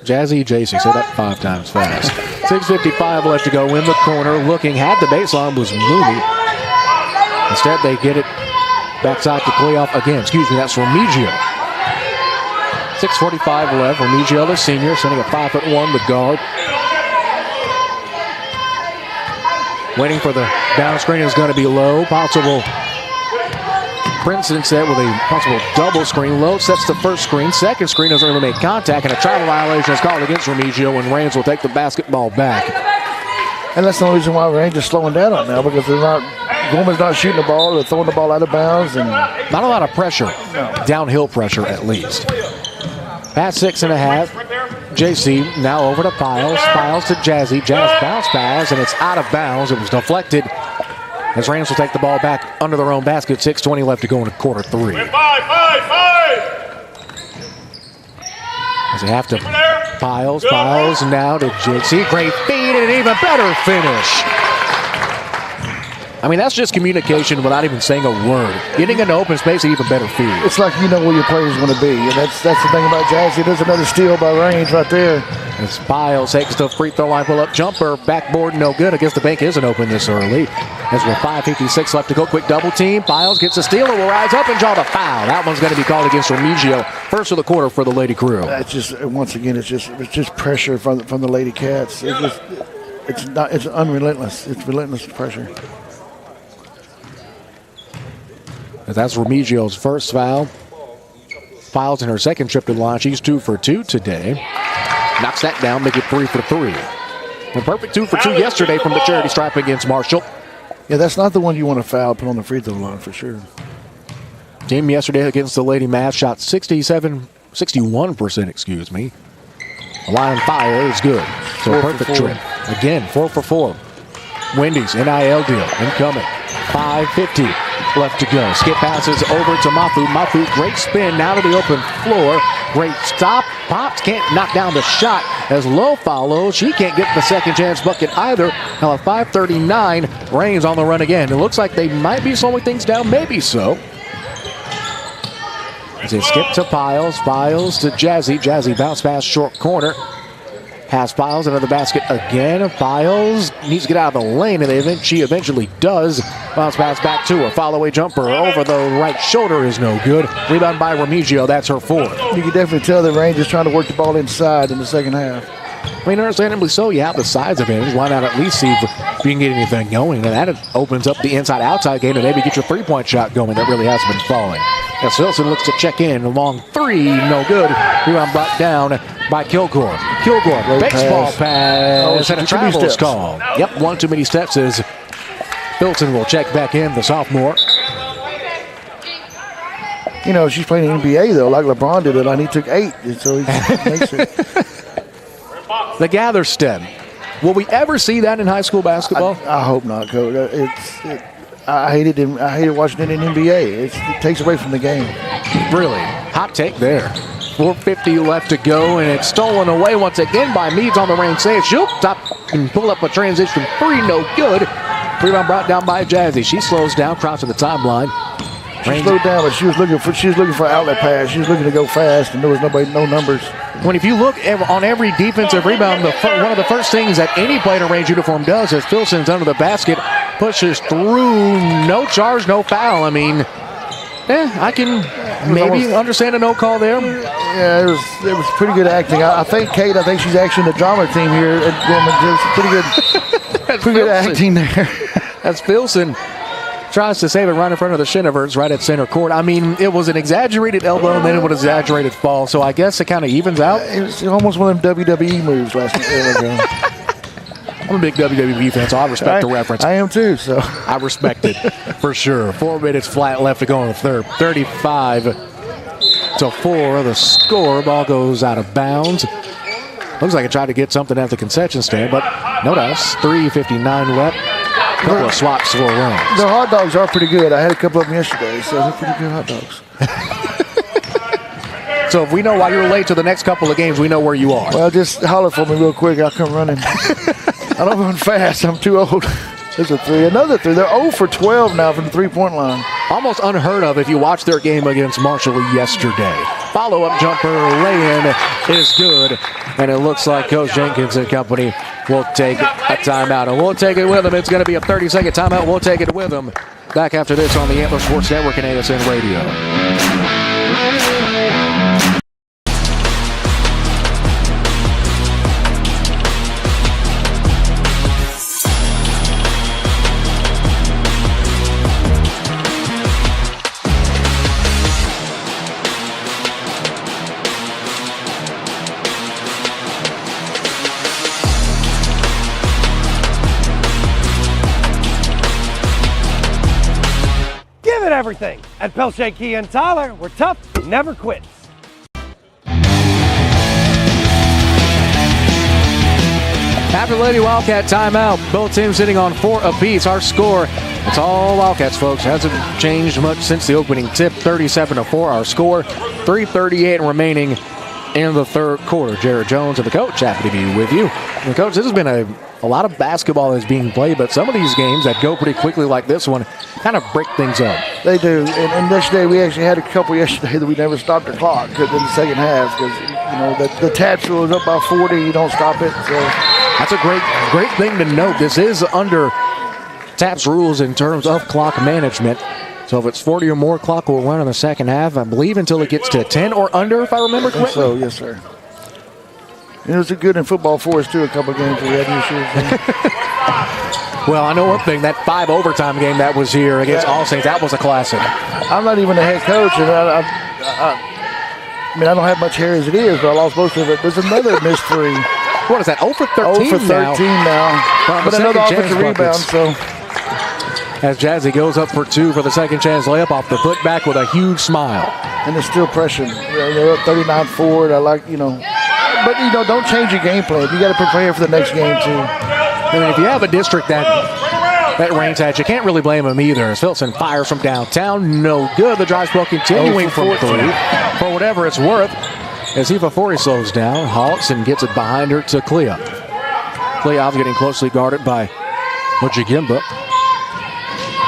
Jazzy J.C. said that 5 times fast. 6:55 left to go in the corner. Looking, had the baseline, was Moody. Instead, they get it backside to play off again. Excuse me, that's Remigio. 6:45 left. Remigio, the senior, sending a 5'1" the guard. Waiting for the down screen is going to be low. Possible Princeton set with a possible double screen. Low sets the first screen. Second screen doesn't really make contact, and a travel violation is called against Remigio, and Reigns will take the basketball back. And that's the only reason why Range is slowing down right now, because Gorman's not shooting the ball, they're throwing the ball out of bounds. And not a lot of pressure. No. Downhill pressure, at least. Past 6.5. JC now over to Piles. Piles to Jazzy. Jazz bounce pass, and it's out of bounds. It was deflected as Rams will take the ball back under their own basket. 6:20 left to go in quarter 3. Five. As they have to Piles now to JC. Great feed and an even better finish. I mean, that's just communication without even saying a word. Getting into open space, an even better feed. It's like you know where your player's going to be, and that's the thing about Jazzy. There's another steal by Range right there. As Piles takes the free throw line, pull up jumper, backboard, no good. I guess the bank isn't open this early. As with 5:56 left to go, quick double team. Piles gets a steal and will rise up and draw the foul. That one's going to be called against Remigio. First of the quarter for the Lady Crew. That's just, once again, it's just pressure from the Lady Cats. It's unrelentless. It's relentless pressure. That's Remigio's first foul. Piles in her second trip to the line. She's 2 for 2 today. Knocks that down, make it 3 for 3. A perfect 2 for 2 yesterday from the charity stripe against Marshall. Yeah, that's not the one you want to foul, put on the free throw line for sure. Team yesterday against the Lady Mavs shot 61%, excuse me. The line fire is good. So a perfect trip. Again, 4 for 4. Wendy's NIL deal incoming. 5:50 left to go. Skip passes over to Mafu. Mafu, great spin now to the open floor. Great stop. Pops can't knock down the shot as Lowe follows. She can't get the second chance bucket either. Now at 5:39, Reigns on the run again. It looks like they might be slowing things down. Maybe so. As they skip to Piles. Piles to Jazzy. Jazzy bounce pass short corner. Pass Piles into the basket again. Piles needs to get out of the lane, and she eventually does. Bounce pass back to her. Follow-away jumper over the right shoulder is no good. Rebound by Remigio. That's her 4th. You can definitely tell the Range is trying to work the ball inside in the second half. I mean, understandably so. You have the size advantage. Why not at least see if you can get anything going? And that opens up the inside-outside game and maybe get your three-point shot going. That really hasn't been falling. As Wilson looks to check in. A long 3, no good. Rebound brought down by Kilgore. Kilgore, baseball pass, and a travel is called. Yep, 1 too many steps as Bilton will check back in, the sophomore. You know, she's playing in the NBA, though, like LeBron did it, and he took 8, so he makes it. The gather step. Will we ever see that in high school basketball? I hope not, Coach. I hate it watching it in NBA. It takes away from the game. Really? Hot take there. 4:50 left to go, and it's stolen away once again by Meads on the range save. She'll top and pull up a transition three, no good. Rebound brought down by Jazzy. She slows down, crossing the timeline. She slowed down, but she was looking for an outlet pass. She was looking to go fast, and there was no numbers. When if you look on every defensive rebound, one of the first things that any player in a Range uniform does is Filson's under the basket, pushes through, no charge, no foul. I mean, I can maybe understand a no call there. Yeah, it was pretty good acting. I think she's actually in the drama team here at Gorman. It's pretty good acting there. That's Filson. Tries to save it right in front of the Shinniverts right at center court. I mean, it was an exaggerated elbow and then it was an exaggerated fall, so I guess it kind of evens out. It was almost one of them WWE moves last year ago. I'm a big WWE fan, so I respect the reference. I am too, so. I respect it for sure. 4 minutes flat left to go in the third. 35-4, the score. Ball goes out of bounds. Looks like it tried to get something at the concession stand, but no dice. 3:59 left. Couple of swaps for runs. The hot dogs are pretty good. I had a couple of them yesterday, so they're pretty good hot dogs. So if we know why you're late to the next couple of games, we know where you are. Well, just holler for me real quick. I'll come running. I don't run fast. I'm too old. There's a three. Another three. They're 0 for 12 now from the three-point line. Almost unheard of if you watched their game against Marshall yesterday. Follow-up jumper lay-in is good. And it looks like Coach Jenkins and company will take a timeout. And we'll take it with them. It's going to be a 30-second timeout. We'll take it with them. Back after this on the Antler Sports Network and ASN Radio. Everything. At Pelche Key and Tyler, we're tough, never quits. After the Lady Wildcat timeout, both teams sitting on 4 apiece. Our score, it's all Wildcats, folks. Hasn't changed much since the opening tip. 37-4 our score. 3:38 remaining in the third quarter. Jared Jones and the coach, happy to be with you. And coach, this has been a lot of basketball that's being played, but some of these games that go pretty quickly like this one kind of break things up. They do. And yesterday, we actually had a couple yesterday that we never stopped the clock in the second half because, the taps rule is up by 40. You don't stop it. So that's a great thing to note. This is under TAPS rules in terms of clock management. So if it's 40 or more, clock will run in the second half, I believe, until it gets to 10 or under, if I remember correctly. So, yes, sir. It was good in football for us, too, a couple of games we had issues. Well, I know one thing, that 5 overtime game that was here against All Saints, that was a classic. I'm not even a head coach, and I don't have much hair as it is, but I lost most of it. There's another missed three. What is that, 0 for 13 0 for 13 now. But another offensive rebound, so. As Jazzy goes up for 2 for the second chance layup off the putback with a huge smile. And they're still pressuring. They're up 39-4. I like, But, don't change your game plan. You got to prepare for the next game, too. I mean, if you have a district that Reigns had, you can't really blame him either. As Filson fires from downtown, no good. The drive spell continuing from 3 for whatever it's worth. As Ifafori slows down, halts and gets it behind her to Clea. Clea's getting closely guarded by Mujigimba.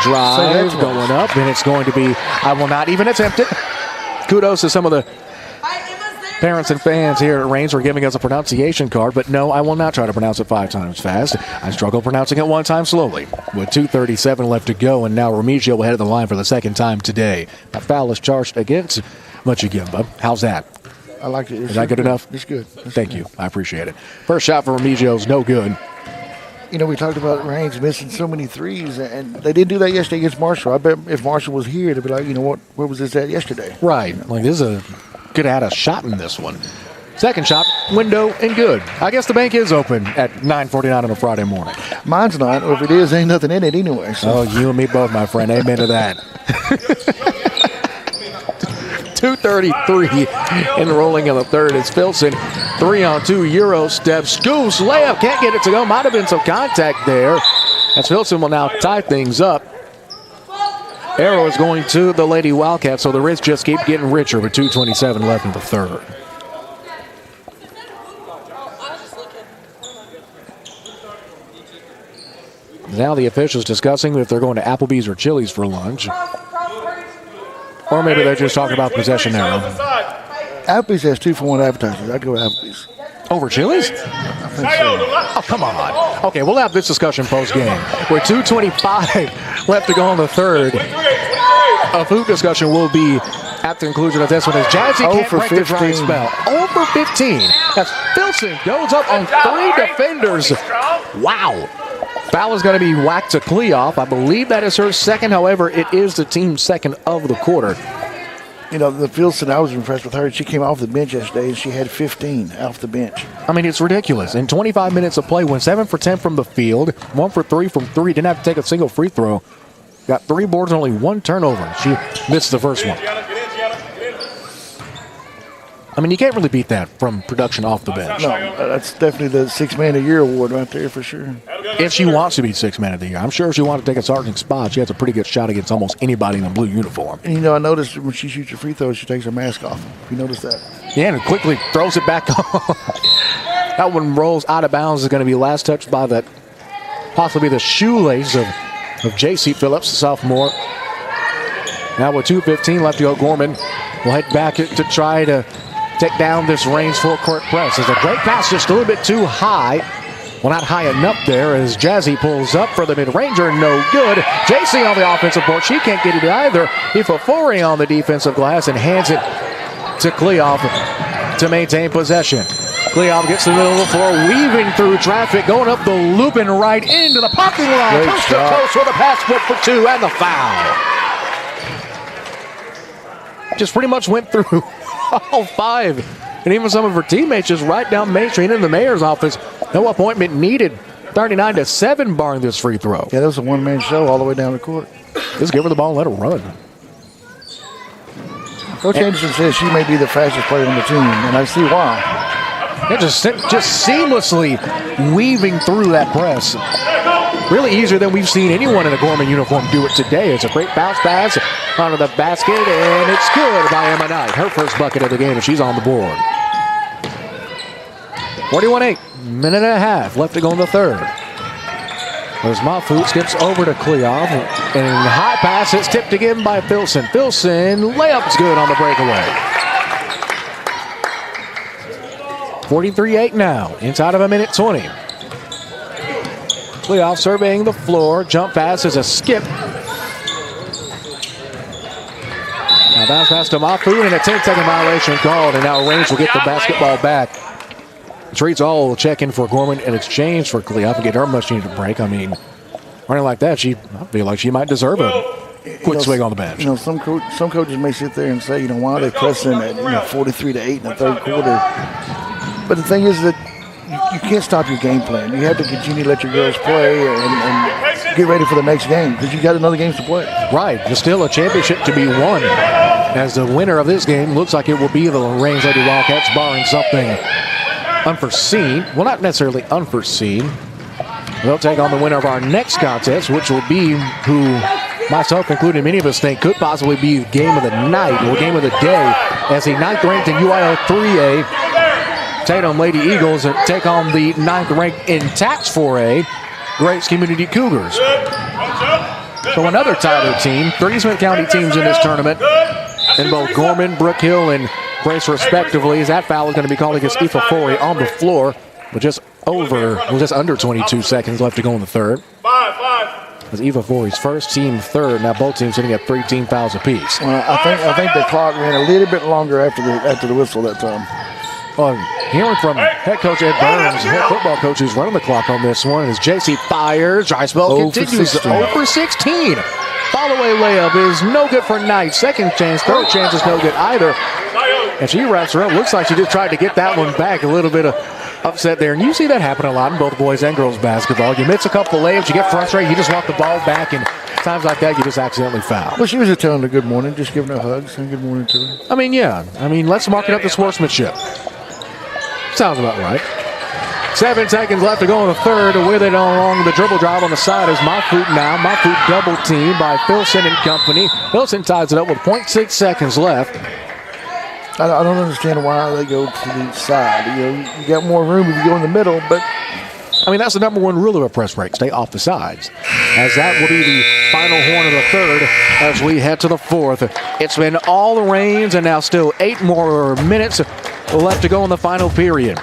Drive going up, and it's going to be, I will not even attempt it. Kudos to some of the parents and fans here at Reigns for giving us a pronunciation card, but no, I will not try to pronounce it 5 times fast. I struggle pronouncing it 1 time slowly. With 2:37 left to go, and now Remigio will head to the line for the second time today. A foul is charged against Mujigimba. How's that? I like it. Is that good enough? It's good. Thank you. I appreciate it. First shot for Remigio is no good. We talked about Reigns missing so many threes, and they didn't do that yesterday against Marshall. I bet if Marshall was here, they'd be like, where was this at yesterday? Right. Like, this is could have had a shot in this one. Second shot, window, and good. I guess the bank is open at 9:49 on a Friday morning. Mine's not, or if it is, ain't nothing in it anyway. So. Oh, you and me both, my friend. Amen to that. 2:33 in the rolling in the third. It's Filson. 3-on-2 Euro step. Scoops, layup. Can't get it to go. Might have been some contact there. As Filson will now tie things up. arrow is going to the Lady Wildcats, so the rich just keep getting richer with 2:27 left in the third. Now the officials discussing if they're going to Applebee's or Chili's for lunch. Or maybe they're just talking about possession arrow. Applebee's has 2-for-1 advertisers. I'd go with Applebee's. Over Chili's? Oh, come on. Okay, we'll have this discussion post-game. With 2:25 left to go on the third, a food discussion will be at the conclusion of this one as Jazzy can't break the dry spell. Over 15. As Filson goes up on 3 defenders. Wow. Foul is going to be whacked to Kleoff. I believe that is her second. However, it is the team's second of the quarter. You know, the Filson, I was impressed with her. She came off the bench yesterday, and she had 15 off the bench. I mean, it's ridiculous. In 25 minutes of play, went 7 for 10 from the field, 1 for 3 from 3, didn't have to take a single free throw. Got 3 boards and only 1 turnover. She missed the first one. I mean, you can't really beat that from production off the bench. No, that's definitely the 6 Man of the Year award right there for sure. If she wants to be 6 Man of the Year, I'm sure if she wanted to take a starting spot, she has a pretty good shot against almost anybody in a blue uniform. And, you know, I noticed when she shoots her free throws, she takes her mask off. You notice that? Yeah, and quickly throws it back on. That one rolls out of bounds. Is going to be last touched by that, possibly the shoelace of J.C. Phillips, the sophomore. Now with 2:15 left to go, Gorman will head back to try to take down this range full court press. It's a great pass, just a little bit too high. Well, not high enough there as Jazzy pulls up for the mid-ranger. No good. JC on the offensive board. She can't get it either. Ifafori on the defensive glass and hands it to Kleoff to maintain possession. Kleoff gets to the middle of the floor, weaving through traffic, going up the loop and right into the parking lot. Coast to coast with a pass split for 2 and the foul. Just pretty much went through all 5. And even some of her teammates just right down Main Street in the mayor's office. No appointment needed. 39-7 barring this free throw. Yeah, that was a one-man show all the way down the court. Just give her the ball and let her run. Coach Anderson says she may be the fastest player on the team, and I see why. They're just seamlessly weaving through that press. Really easier than we've seen anyone in a Gorman uniform do it today. It's a great bounce pass onto the basket, and it's good by Emma Knight. Her first bucket of the game, and she's on the board. 41-8, minute and a half left to go in the third. There's Mafu, skips over to Kleoff, and high pass, it's tipped again by Filson. Filson, layup's good on the breakaway. 43-8 now, inside of a minute 20. Kleoff surveying the floor, jump pass is a skip. Now bounce pass to Mafu, and a 10-second violation called, and now Range will get the basketball back. Treats all will check in for Gorman in exchange for Kleoff and get her much needed break. I mean, running like that, I feel like she might deserve a quick swing on the bench. You know, some coaches may sit there and say, why are they pressing at 43-8 in the third quarter? But the thing is that you can't stop your game plan. You have to continue to let your girls play and get ready for the next game because you got another game to play. Right. There's still a championship to be won. As the winner of this game looks like it will be the Range Lady Wildcats, barring something unforeseen. Well, not necessarily unforeseen. They'll take on the winner of our next contest, which will be who myself, including many of us, think could possibly be the game of the night or game of the day as the 9th ranked in UIL 3A Tatum Lady Eagles take on the 9th ranked in Tax 4A Grace Community Cougars. So another Tyler team, 3 Smith County teams in this tournament, in both Gorman, Brook Hill, and Grace respectively, as that foul is going to be called against Ifafori on the floor with just under 22 seconds left to go in the third. As Ifafori's first, team third. Now both teams sitting at 3 team fouls apiece. Well, I think the clock ran a little bit longer after the whistle that time. Well, hearing from head coach Ed Burns, head football coach who's running the clock on this one, as JC fires. Dry spell continues. 0 for 16. Follow-away layup is no good for Knight. Second chance, third chance is no good either. And she wraps her up. Looks like she just tried to get that one back. A little bit of upset there. And you see that happen a lot in both boys and girls basketball. You miss a couple layups, you get frustrated, you just want the ball back, and times like that, you just accidentally foul. Well, she was just telling her good morning, just giving her hugs and good morning to her. I mean, yeah. I mean, let's mark it up to sportsmanship. Sounds about right. 7 seconds left to go in the third. With it along the dribble drive on the side is Mafu now. Mafu double team by Filson and company. Filson ties it up with 0.6 seconds left. I don't understand why they go to the side. You got more room if you go in the middle, but I mean, that's the number one rule of a press break. Stay off the sides. As that will be the final horn of the third as we head to the fourth. It's been all the rains and now still 8 more minutes left to go in the final period.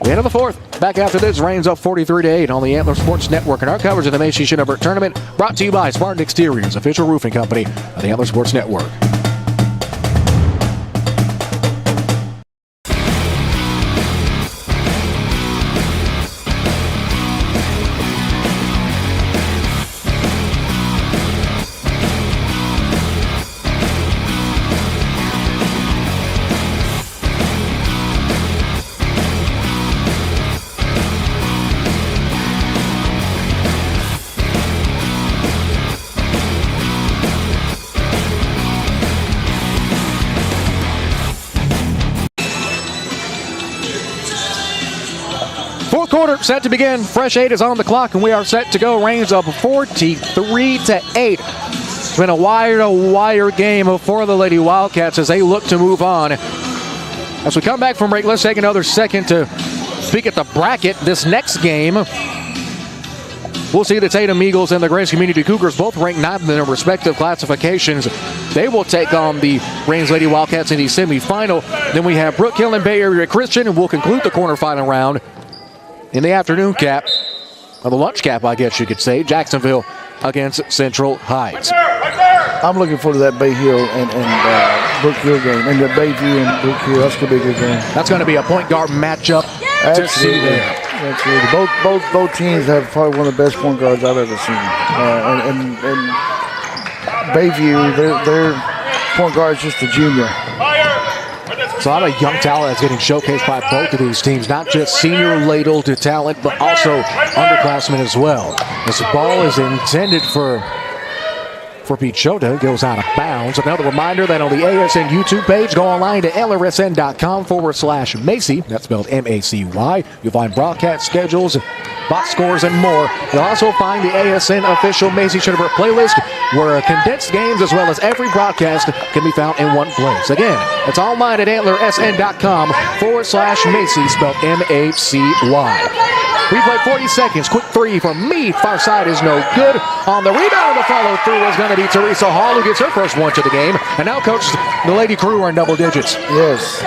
We head to the fourth. Back after this, Rains up 43-8 on the Antler Sports Network. And our coverage of the Macy Shinneberg Tournament brought to you by Spartan Exteriors, official roofing company of the Antler Sports Network. Fourth quarter set to begin. Fresh 8 is on the clock, and we are set to go. Rains up 43-8. It's been a wire-to-wire game for the Lady Wildcats as they look to move on. As we come back from break, let's take another second to peek at the bracket. This next game, we'll see the Tatum Eagles and the Grace Community Cougars both ranked 9th in their respective classifications. They will take on the Rains Lady Wildcats in the semifinal. Then we have Brook Hill and Bay Area Christian, and we'll conclude the quarterfinal round in the afternoon cap, or the lunch cap, I guess you could say, Jacksonville against Central Heights. I'm looking forward to that Bay Hill and Brook Hill game, and the Bayview and Brook Hill. That's going to be a good game. That's going to be a point guard matchup to see there. Absolutely. Both teams have probably one of the best point guards I've ever seen. And Bayview, their point guard is just a junior. So a lot of young talent that's getting showcased by both of these teams, not just senior-ladled talent, but also underclassmen as well. This ball is intended for Pete Shota. Goes out of bounds. Another reminder that on the ASN YouTube page, go online to LRSN.com/Macy. That's spelled M-A-C-Y. You'll find broadcast schedules, box scores, and more. You'll also find the ASN official Macy Shinneberg playlist, where condensed games as well as every broadcast can be found in one place. Again, it's online at AntlerSN.com/Macy, spelled M-A-C-Y. Replay 40 seconds. Quick three from Meade. Far side is no good. On the rebound, the follow through is going to be Teresa Hall, who gets her first one to the game. And now, Coach, the Lady Crew are in double digits. Yes.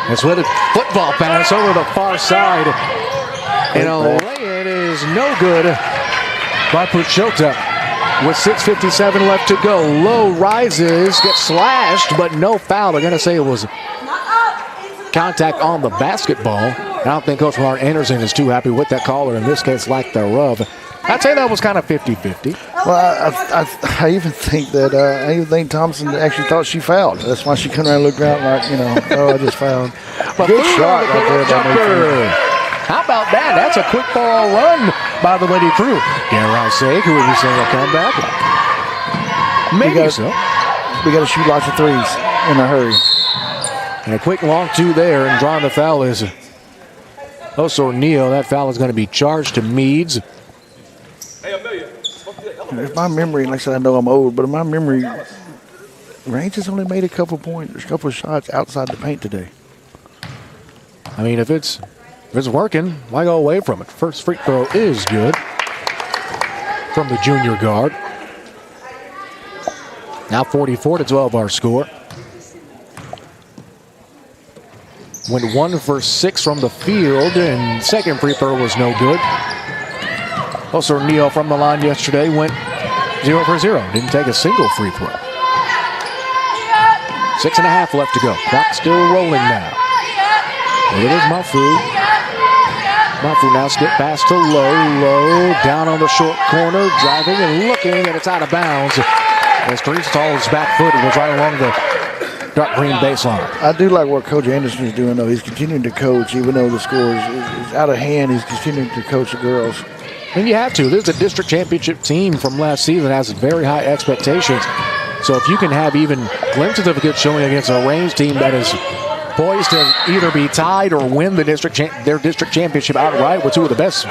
It's with a football pass over the far side. And a lay-in is no good by Puchota. With 6:57 left to go. Low rises, gets slashed, but no foul. They're going to say it was contact on the basketball. I don't think Coach Ron Anderson is too happy with that call, or in this case, lack thereof. I'd say that was kind of 50-50. Well, I even think Thompson actually thought she fouled. That's why she couldn't around and looked around like, I just fouled. Good shot right there by Macy. How about that? That's a quick ball run by the Lady Crew. Garrett Sake, who would be saying a comeback? Maybe so. We got to shoot lots of threes in a hurry. And a quick long two there, and drawing the foul is Osornio. That foul is going to be charged to Meads. If my memory, like I said, I know I'm old, but in my memory, Range has only made a couple of shots outside the paint today. I mean, if it's working, why go away from it? First free throw is good from the junior guard. Now 44-12 our score. Went 1 for 6 from the field, and second free throw was no good. Also, Neal from the line yesterday went 0 for 0. Didn't take a single free throw. 6.5 left to go. Clock still rolling now. It is Mafu. Mafu now skip pass to Low. Down on the short corner, driving and looking, and it's out of bounds. As Teresa Hall's back foot was right along the dark green baseline. I do like what Coach Anderson is doing, though. He's continuing to coach, even though the score is out of hand. He's continuing to coach the girls. And you have to. This is a district championship team from last season that has very high expectations. So if you can have even glimpses of a good showing against a Range team that is poised to either be tied or win the their district championship outright with two of the best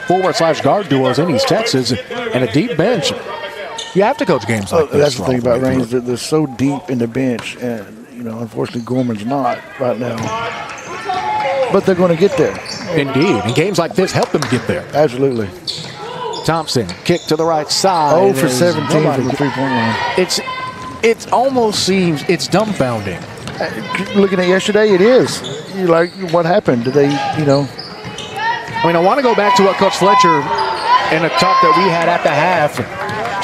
forward/guard duos in East Texas and a deep bench. You have to coach games like this. That's the thing about Range, that they're so deep in the bench, and unfortunately Gorman's not right now. But they're going to get there. Indeed, and games like this help them get there. Absolutely. Thompson, kick to the right side. 0 for 17 from the three-point line. It almost seems it's dumbfounding. Looking at yesterday, it is. You're like, what happened? Did they, I mean, I want to go back to what Coach Fletcher in a talk that we had at the half.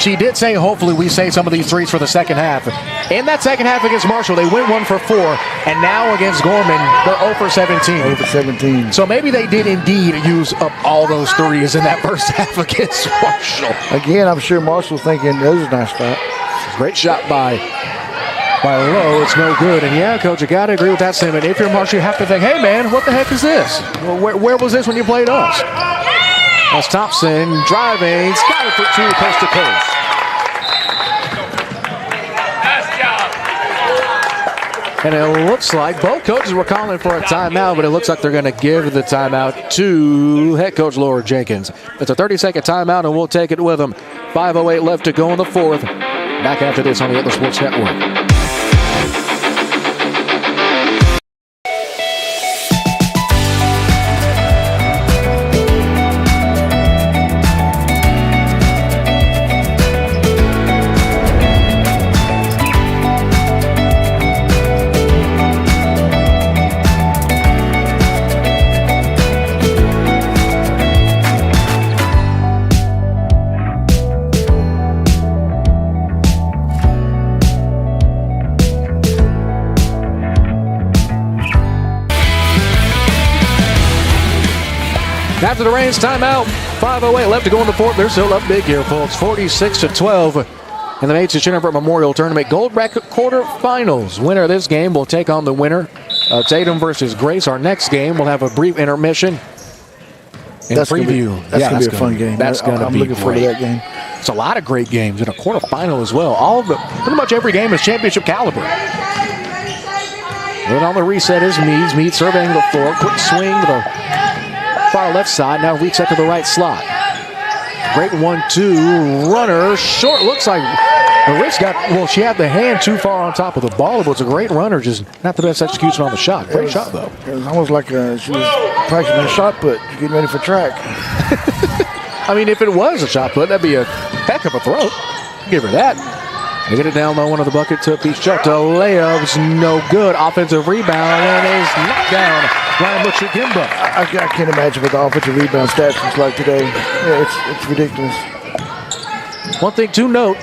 She did say, hopefully, we save some of these threes for the second half. In that second half against Marshall, they went 1 for 4, and now against Gorman, they're 0 for 17. 0 for 17. So maybe they did indeed use up all those threes in that first half against Marshall. Again, I'm sure Marshall's thinking, that was a nice shot. Great shot by Lowe. It's no good. And yeah, Coach, you got to agree with that statement. If you're Marshall, you have to think, hey, man, what the heck is this? Where was this when you played us? That's Thompson driving. He's got it for 2 coast to coast. And it looks like both coaches were calling for a timeout, but it looks like they're going to give the timeout to head coach Laura Jenkins. It's a 30-second timeout, and we'll take it with them. 5:08 left to go in the fourth. Back after this on the Other Sports Network. After the Reigns timeout, 5:08 left to go in the fourth. They're still up big here, folks. 46-12 in the Macy Chen Memorial Tournament Gold Bracket quarterfinals. Winner of this game will take on the winner of Tatum versus Grace. Our next game will have a brief intermission and preview. That's going to be a fun game. That's going to be I'm looking forward to that game. It's a lot of great games in a quarterfinal as well. Pretty much every game is championship caliber. Then on the reset is Meads. Meads surveying the floor. Quick swing to the far left side. Now reset to the right slot. Great 1-2 runner. Short. Looks like the wrist she had the hand too far on top of the ball. It was a great runner, just not the best execution on the shot. Great shot, though. It was almost like she was practicing a shot put, getting ready for track. I mean, if it was a shot put, that'd be a heck of a throw. Give her that. They get it down low, one of the bucket to Pichotto. Layup's no good. Offensive rebound, and is knocked down. Ryan Butcher-Gimba. I can't imagine what the offensive rebound stats looks like today. Yeah, it's ridiculous. One thing to note,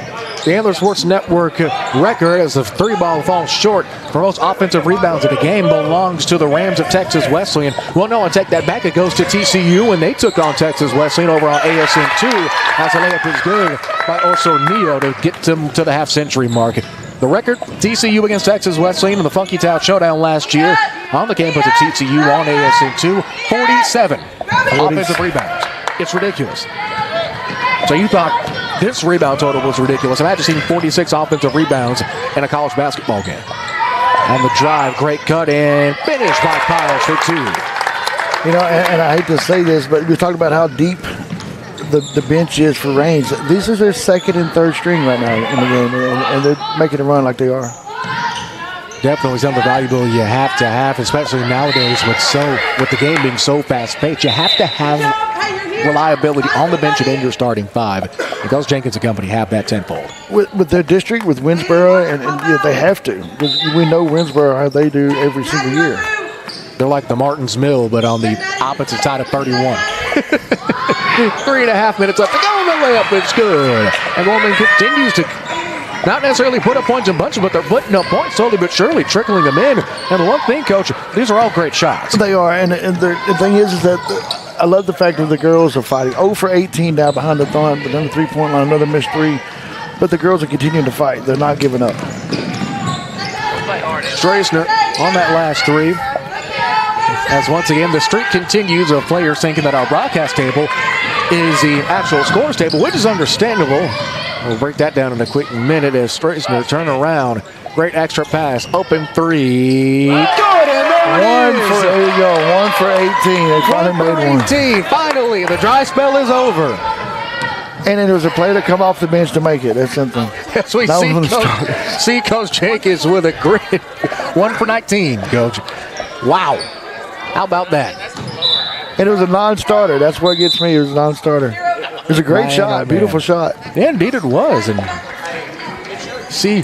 the Antler Sports Network record as the three ball falls short for most offensive rebounds in the game belongs to the Rams of Texas Wesleyan. Well, no, I take that back. It goes to TCU when they took on Texas Wesleyan over on ASN 2. As the layup is good by Osornio to get them to the half-century mark. The record, TCU against Texas Wesleyan in the Funky Town Showdown last year on the campus of TCU on ASN 2. 47 offensive rebounds. It's ridiculous. So you thought this rebound total was ridiculous. Imagine seeing 46 offensive rebounds in a college basketball game. On the drive, great cut and finish by Piles for 2. And I hate to say this, but we're talking about how deep the bench is for Reigns. This is their second and third string right now in the game, and they're making a run like they are. Definitely something valuable you have to have, especially nowadays with the game being so fast-paced. You have to have reliability on the bench and in your starting five. And those Jenkins and company have that tenfold. With their district, with Winsboro, and yeah, they have to. Because we know Winsboro, how they do every single year. They're like the Martins Mill, but on the opposite side of 31. 3.5 minutes left to go. The layup is good. And Gorman continues to not necessarily put up points in bunches, but they're putting up points slowly but surely, trickling them in. And one thing, Coach, these are all great shots. They are, and the thing is that I love the fact that the girls are fighting. 0 for 18 now behind the thumb, but then the three-point line, another missed three. But the girls are continuing to fight. They're not giving up. Straisner on that last three. As once again, the streak continues of players thinking that our broadcast table is the actual scores table, which is understandable. We'll break that down in a quick minute as Straisner turn around. Great extra pass. Open three. Good, and There you go. 1 for 18. They finally made one. 18. Finally, the dry spell is over. And then there was a player to come off the bench to make it. That's something. Yes, we see Coach Jenkins with a grid. 1 for 19, Coach. Wow. How about that? And it was a non-starter. That's what gets me. It was a non-starter. It was a great shot. Beautiful shot. Yeah, indeed it was. And see,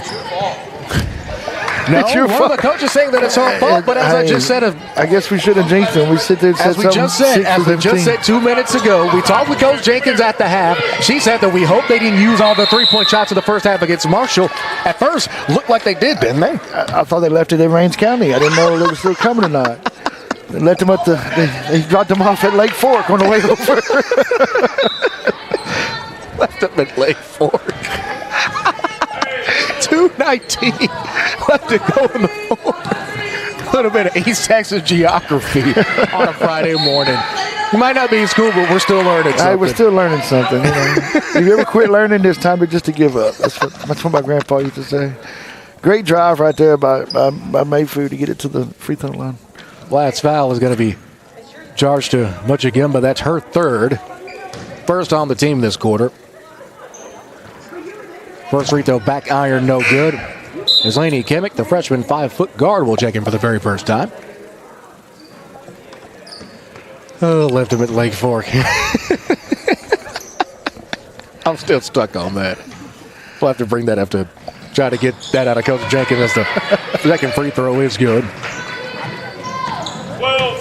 no, one of the coaches saying that it's our fault, but as I just said, I guess we should have jinxed him. We sit there and said as we just said 2 minutes ago, we talked with Coach Jenkins at the half. She said that we hope they didn't use all the three-point shots in the first half against Marshall. At first, looked like they did, didn't they? I thought they left it in Rains County. I didn't know they were still coming or not. They left them they dropped them off at Lake Fork on the way over. Left them at Lake Fork. 2:19 left to go in the fourth. A little bit of East Texas geography on a Friday morning. You might not be in school, but we're still learning something. We're still learning something. You know? If you ever quit learning, it's time just to give up. That's what my grandpa used to say. Great drive right there by Mayfood to get it to the free throw line. Last foul is going to be charged to Muchagimba. That's her third. First on the team this quarter. First free throw back iron, no good. As Laney Kimmick, the freshman 5-foot guard, will check in for the very first time. Oh, left him at Lake Fork. I'm still stuck on that. We'll have to bring that up to try to get that out of Coach Jenkins as the second free throw is good. 12.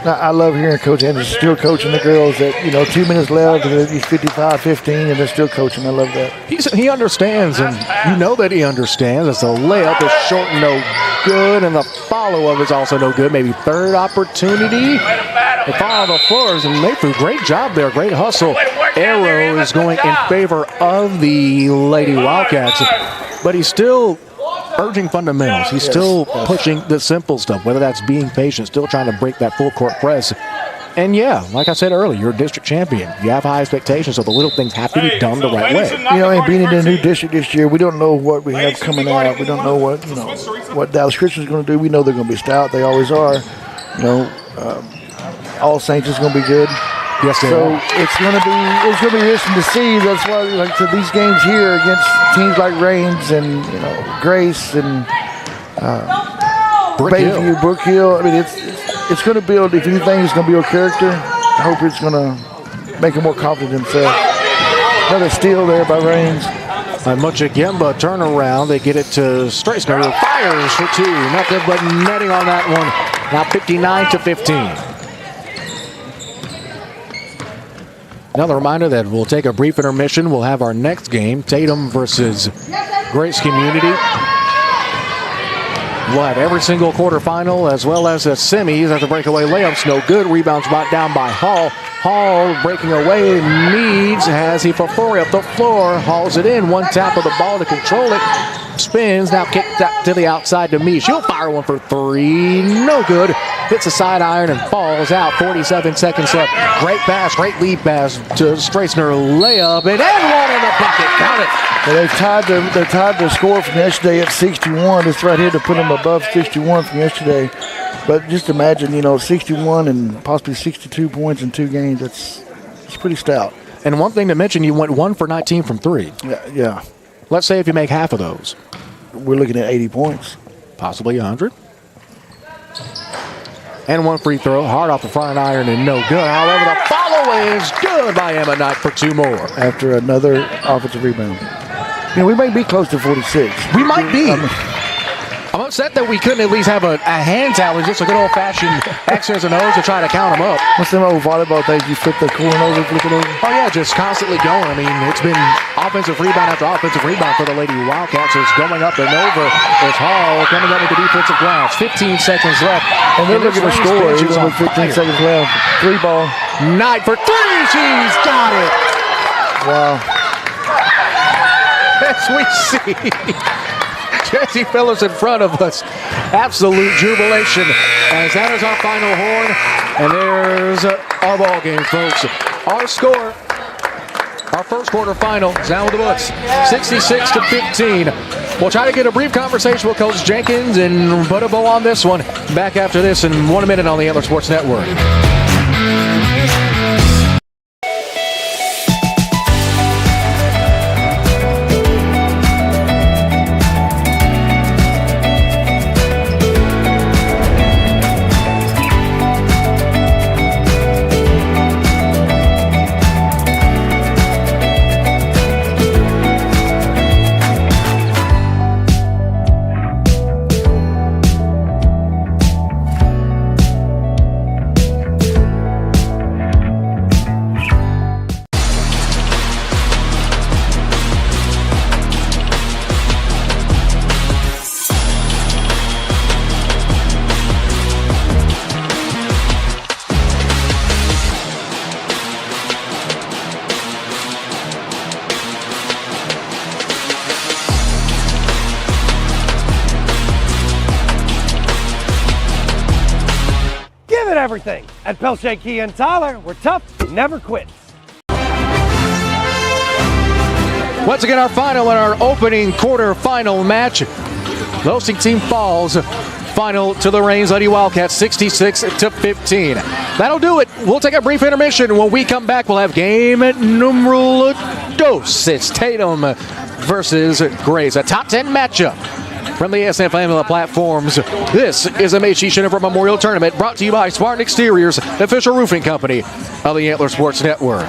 I love hearing Coach Anderson still coaching the girls at 2 minutes left, and he's 55-15, and they're still coaching. I love that. He understands, and you know that he understands. As the layup is short and no good, and the follow-up is also no good. Maybe third opportunity. They follow the floors, and Mayfield, great job there. Great hustle. Arrow is going in favor of the Lady Wildcats, but he's still urging fundamentals. He's still pushing the simple stuff, whether that's being patient, still trying to break that full court press. And yeah, like I said earlier, you're a district champion. You have high expectations, so the little things have to be done the right way. And being in the new district this year, we don't know what we have coming out. We don't know what Dallas Christian's going to do. We know they're going to be stout. They always are. All Saints is going to be good. Yes, so it's going to be interesting to see. That's why, these games here against teams like Rains and Grace and Bayview, Brook Hill. I mean, it's going to build. If anything, it's going to build character. I hope it's going to make them more confident in themselves. Another steal there by Rains. A Muchagimba turnaround. They get it to Streisner, who fires for two. Nothing but netting on that one. Now 59-15. Another reminder that we'll take a brief intermission. We'll have our next game, Tatum versus Grace Community. We'll have every single quarterfinal as well as the semis at the breakaway layups. No good. Rebounds brought down by Hall. Hall breaking away. Needs has Ifafori up the floor. Hauls it in. One tap of the ball to control it. Spins. Now kicked to the outside to me. She'll fire one for three. No good. Hits a side iron and falls out. 47 seconds left. Great pass. Great lead pass to Streisner. Layup. And one in the bucket. Count it. They're tied the score from yesterday at 61. It's right here to put them above 61 from yesterday. But just imagine, 61 and possibly 62 points in 2 games. It's pretty stout. And one thing to mention, you went 1 for 19 from 3. Yeah. Let's say if you make half of those. We're looking at 80 points. Possibly 100. And one free throw, hard off the front iron and no good. However, the follow is good by Emma Knight for 2 more. After another offensive rebound. We may be close to 46. We might be. I'm upset that we couldn't at least have a hand challenge, just a good old-fashioned X's and O's to try to count them up. What's them old volleyball things? You flip the corner over, flip it over? Oh, yeah, just constantly going. I mean, it's been offensive rebound after offensive rebound for the Lady Wildcats. It's going up and over. It's Hall coming up with the defensive glass. 15 seconds left. And they're looking to score even with 15 seconds left. 3 ball. Knight for 3. She's got it. Wow. As we see Jesse Phillips in front of us. Absolute jubilation as that is our final horn. And there's our ball game, folks. Our score, our first quarter final is down with the books. 66-15. We'll try to get a brief conversation with Coach Jenkins and put a bow on this one. Back after this in 1 minute on the Antler Sports Network. Give it everything. At Pelche Key and Tyler, we're tough, never quits. Once again, our final in our opening quarter-final match. The hosting team falls final to the Rains Lady Wildcats, 66-15. That'll do it. We'll take a brief intermission. When we come back, we'll have game numero dos. It's Tatum versus Grays, a top 10 matchup from the ASN family platforms. This is a Macy Shennifer Memorial Tournament brought to you by Spartan Exteriors, the official roofing company of the Antler Sports Network.